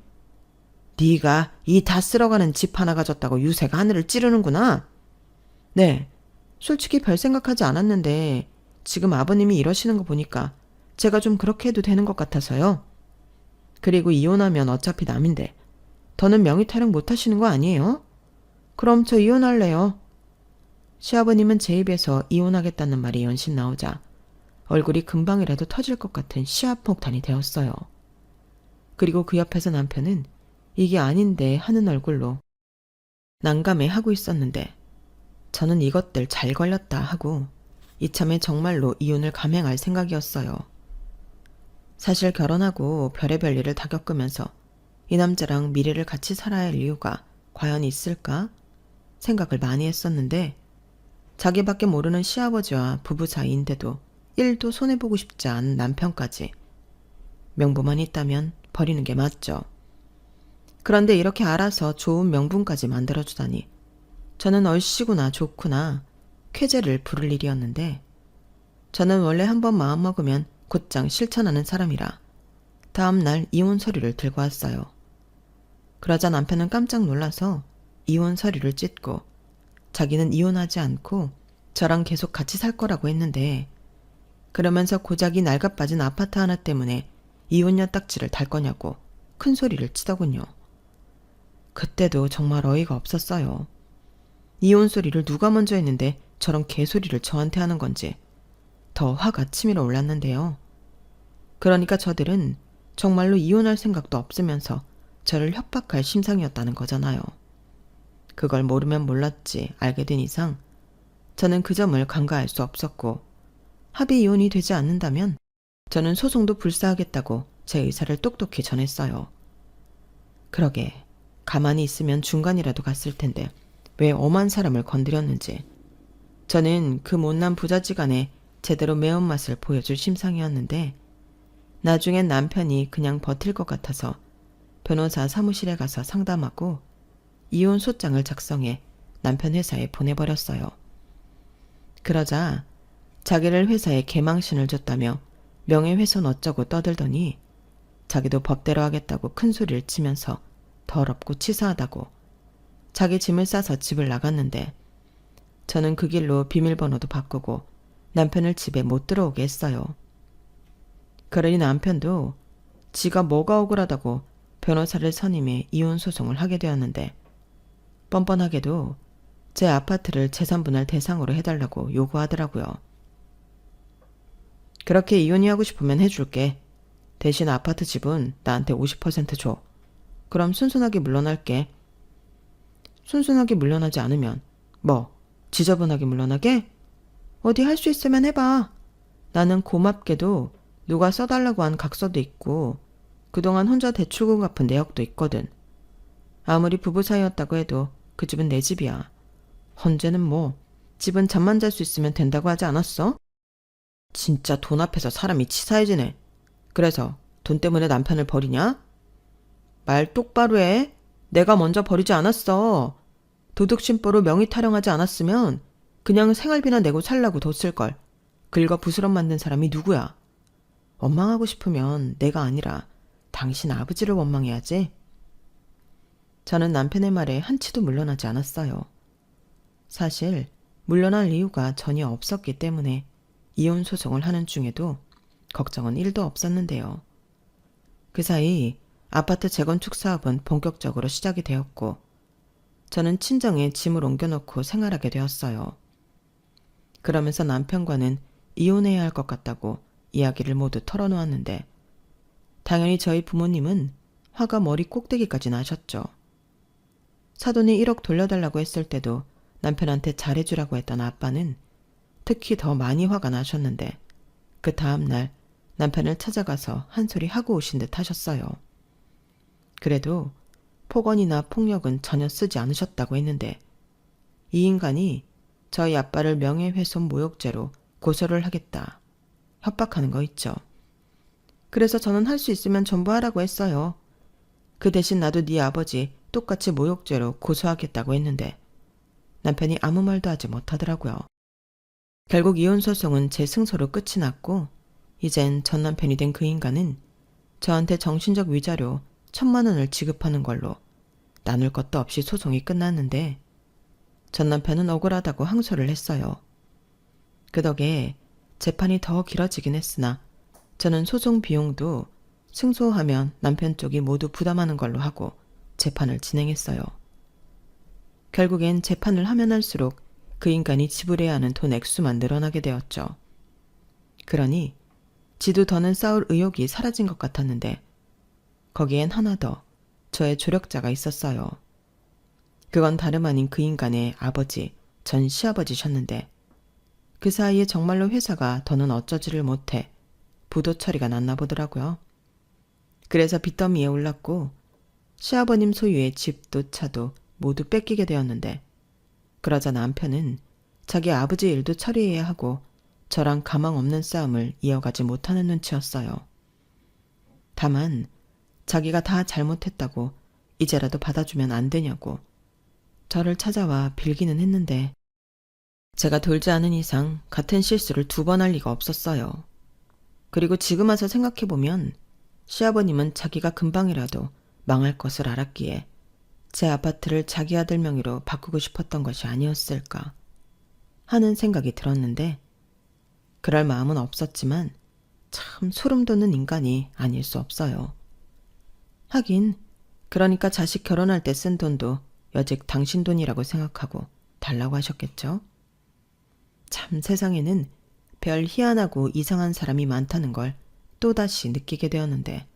네가 이 다 쓸어가는 집 하나 가졌다고 유세가 하늘을 찌르는구나. 네, 솔직히 별 생각하지 않았는데 지금 아버님이 이러시는 거 보니까 제가 좀 그렇게 해도 되는 것 같아서요. 그리고 이혼하면 어차피 남인데 더는 명의 타령 못 하시는 거 아니에요? 그럼 저 이혼할래요. 시아버님은 제 입에서 이혼하겠다는 말이 연신 나오자 얼굴이 금방이라도 터질 것 같은 시합폭탄이 되었어요. 그리고 그 옆에서 남편은 이게 아닌데 하는 얼굴로 난감해 하고 있었는데 저는 이것들 잘 걸렸다 하고 이참에 정말로 이혼을 감행할 생각이었어요. 사실 결혼하고 별의별 일을 다 겪으면서 이 남자랑 미래를 같이 살아야 할 이유가 과연 있을까 생각을 많이 했었는데 자기밖에 모르는 시아버지와 부부 사이인데도 1도 손해보고 싶지 않은 남편까지 명분만 있다면 버리는 게 맞죠. 그런데 이렇게 알아서 좋은 명분까지 만들어주다니 저는 얼씨구나 좋구나 쾌재를 부를 일이었는데 저는 원래 한번 마음먹으면 곧장 실천하는 사람이라 다음날 이혼 서류를 들고 왔어요. 그러자 남편은 깜짝 놀라서 이혼 서류를 찢고 자기는 이혼하지 않고 저랑 계속 같이 살 거라고 했는데 그러면서 고작이 낡아빠진 아파트 하나 때문에 이혼녀 딱지를 달 거냐고 큰 소리를 치더군요. 그때도 정말 어이가 없었어요. 이혼 소리를 누가 먼저 했는데 저런 개소리를 저한테 하는 건지 더 화가 치밀어 올랐는데요. 그러니까 저들은 정말로 이혼할 생각도 없으면서 저를 협박할 심상이었다는 거잖아요. 그걸 모르면 몰랐지 알게 된 이상 저는 그 점을 간과할 수 없었고 합의 이혼이 되지 않는다면 저는 소송도 불사하겠다고 제 의사를 똑똑히 전했어요. 그러게 가만히 있으면 중간이라도 갔을 텐데 왜 엄한 사람을 건드렸는지 저는 그 못난 부자지간에 제대로 매운맛을 보여줄 심상이었는데 나중엔 남편이 그냥 버틸 것 같아서 변호사 사무실에 가서 상담하고 이혼 소장을 작성해 남편 회사에 보내버렸어요. 그러자 자기를 회사에 개망신을 줬다며 명예훼손 어쩌고 떠들더니 자기도 법대로 하겠다고 큰 소리를 치면서 더럽고 치사하다고 자기 짐을 싸서 집을 나갔는데 저는 그 길로 비밀번호도 바꾸고 남편을 집에 못 들어오게 했어요. 그러니 남편도 지가 뭐가 억울하다고 변호사를 선임해 이혼 소송을 하게 되었는데 뻔뻔하게도 제 아파트를 재산분할 대상으로 해달라고 요구하더라고요. 그렇게 이혼이 하고 싶으면 해줄게. 대신 아파트 집은 나한테 50% 줘. 그럼 순순하게 물러날게. 순순하게 물러나지 않으면 뭐 지저분하게 물러나게? 어디 할 수 있으면 해봐. 나는 고맙게도 누가 써달라고 한 각서도 있고 그동안 혼자 대출금 갚은 내역도 있거든. 아무리 부부 사이였다고 해도 그 집은 내 집이야. 헌재는 뭐 집은 잠만 잘 수 있으면 된다고 하지 않았어? 진짜 돈 앞에서 사람이 치사해지네. 그래서 돈 때문에 남편을 버리냐? 말 똑바로 해. 내가 먼저 버리지 않았어. 도둑심보로 명의 타령하지 않았으면 그냥 생활비나 내고 살라고 뒀을걸. 긁어 부스럼 만든 사람이 누구야? 원망하고 싶으면 내가 아니라 당신 아버지를 원망해야지. 저는 남편의 말에 한치도 물러나지 않았어요. 사실 물러날 이유가 전혀 없었기 때문에 이혼 소송을 하는 중에도 걱정은 1도 없었는데요. 그 사이 아파트 재건축 사업은 본격적으로 시작이 되었고 저는 친정에 짐을 옮겨놓고 생활하게 되었어요. 그러면서 남편과는 이혼해야 할 것 같다고 이야기를 모두 털어놓았는데 당연히 저희 부모님은 화가 머리 꼭대기까지 나셨죠. 사돈이 1억 돌려달라고 했을 때도 남편한테 잘해주라고 했던 아빠는 특히 더 많이 화가 나셨는데 그 다음날 남편을 찾아가서 한 소리 하고 오신 듯 하셨어요. 그래도 폭언이나 폭력은 전혀 쓰지 않으셨다고 했는데 이 인간이 저희 아빠를 명예훼손 모욕죄로 고소를 하겠다 협박하는 거 있죠. 그래서 저는 할 수 있으면 전부 하라고 했어요. 그 대신 나도 네 아버지 똑같이 모욕죄로 고소하겠다고 했는데 남편이 아무 말도 하지 못하더라고요. 결국 이혼 소송은 제 승소로 끝이 났고 이젠 전 남편이 된 그 인간은 저한테 정신적 위자료 1,000만 원을 지급하는 걸로 나눌 것도 없이 소송이 끝났는데 전 남편은 억울하다고 항소를 했어요. 그 덕에 재판이 더 길어지긴 했으나 저는 소송 비용도 승소하면 남편 쪽이 모두 부담하는 걸로 하고 재판을 진행했어요. 결국엔 재판을 하면 할수록 그 인간이 지불해야 하는 돈 액수만 늘어나게 되었죠. 그러니 지도 더는 싸울 의욕이 사라진 것 같았는데 거기엔 하나 더 저의 조력자가 있었어요. 그건 다름 아닌 그 인간의 아버지, 전 시아버지셨는데 그 사이에 정말로 회사가 더는 어쩌지를 못해 부도 처리가 났나 보더라고요. 그래서 빚더미에 올랐고 시아버님 소유의 집도 차도 모두 뺏기게 되었는데 그러자 남편은 자기 아버지 일도 처리해야 하고 저랑 가망 없는 싸움을 이어가지 못하는 눈치였어요. 다만 자기가 다 잘못했다고 이제라도 받아주면 안 되냐고 저를 찾아와 빌기는 했는데 제가 돌지 않은 이상 같은 실수를 2번 할 리가 없었어요. 그리고 지금 와서 생각해보면 시아버님은 자기가 금방이라도 망할 것을 알았기에 제 아파트를 자기 아들 명의로 바꾸고 싶었던 것이 아니었을까 하는 생각이 들었는데 그럴 마음은 없었지만 참 소름 돋는 인간이 아닐 수 없어요. 하긴 그러니까 자식 결혼할 때 쓴 돈도 여직 당신 돈이라고 생각하고 달라고 하셨겠죠? 참 세상에는 별 희한하고 이상한 사람이 많다는 걸 또다시 느끼게 되었는데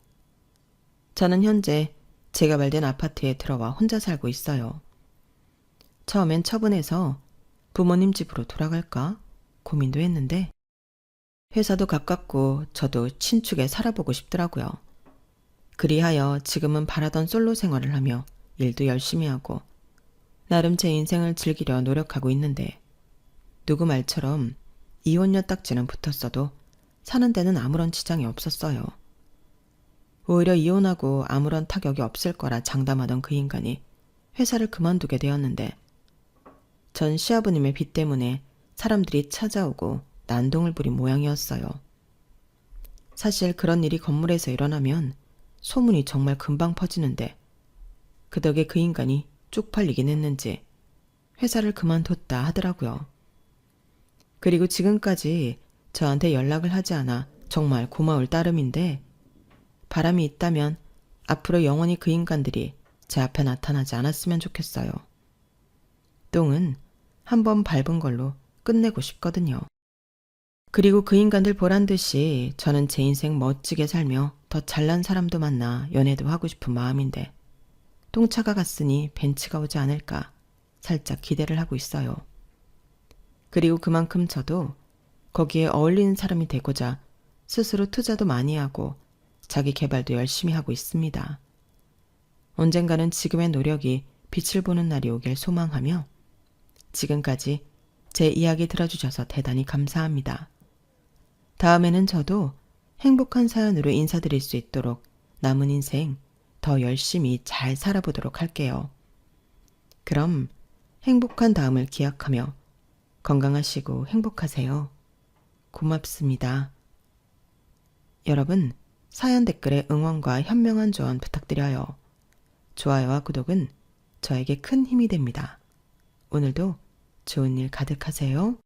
저는 현재 재개발된 아파트에 들어와 혼자 살고 있어요. 처음엔 처분해서 부모님 집으로 돌아갈까 고민도 했는데 회사도 가깝고 저도 친축에 살아보고 싶더라고요. 그리하여 지금은 바라던 솔로 생활을 하며 일도 열심히 하고 나름 제 인생을 즐기려 노력하고 있는데 누구 말처럼 이혼녀 딱지는 붙었어도 사는 데는 아무런 지장이 없었어요. 오히려 이혼하고 아무런 타격이 없을 거라 장담하던 그 인간이 회사를 그만두게 되었는데 전 시아버님의 빚 때문에 사람들이 찾아오고 난동을 부린 모양이었어요. 사실 그런 일이 건물에서 일어나면 소문이 정말 금방 퍼지는데 그 덕에 그 인간이 쪽팔리긴 했는지 회사를 그만뒀다 하더라고요. 그리고 지금까지 저한테 연락을 하지 않아 정말 고마울 따름인데 바람이 있다면 앞으로 영원히 그 인간들이 제 앞에 나타나지 않았으면 좋겠어요. 똥은 한번 밟은 걸로 끝내고 싶거든요. 그리고 그 인간들 보란 듯이 저는 제 인생 멋지게 살며 더 잘난 사람도 만나 연애도 하고 싶은 마음인데 똥차가 갔으니 벤츠가 오지 않을까 살짝 기대를 하고 있어요. 그리고 그만큼 저도 거기에 어울리는 사람이 되고자 스스로 투자도 많이 하고 자기 개발도 열심히 하고 있습니다. 언젠가는 지금의 노력이 빛을 보는 날이 오길 소망하며 지금까지 제 이야기 들어주셔서 대단히 감사합니다. 다음에는 저도 행복한 사연으로 인사드릴 수 있도록 남은 인생 더 열심히 잘 살아보도록 할게요. 그럼 행복한 다음을 기약하며 건강하시고 행복하세요. 고맙습니다. 여러분, 사연 댓글에 응원과 현명한 조언 부탁드려요. 좋아요와 구독은 저에게 큰 힘이 됩니다. 오늘도 좋은 일 가득하세요.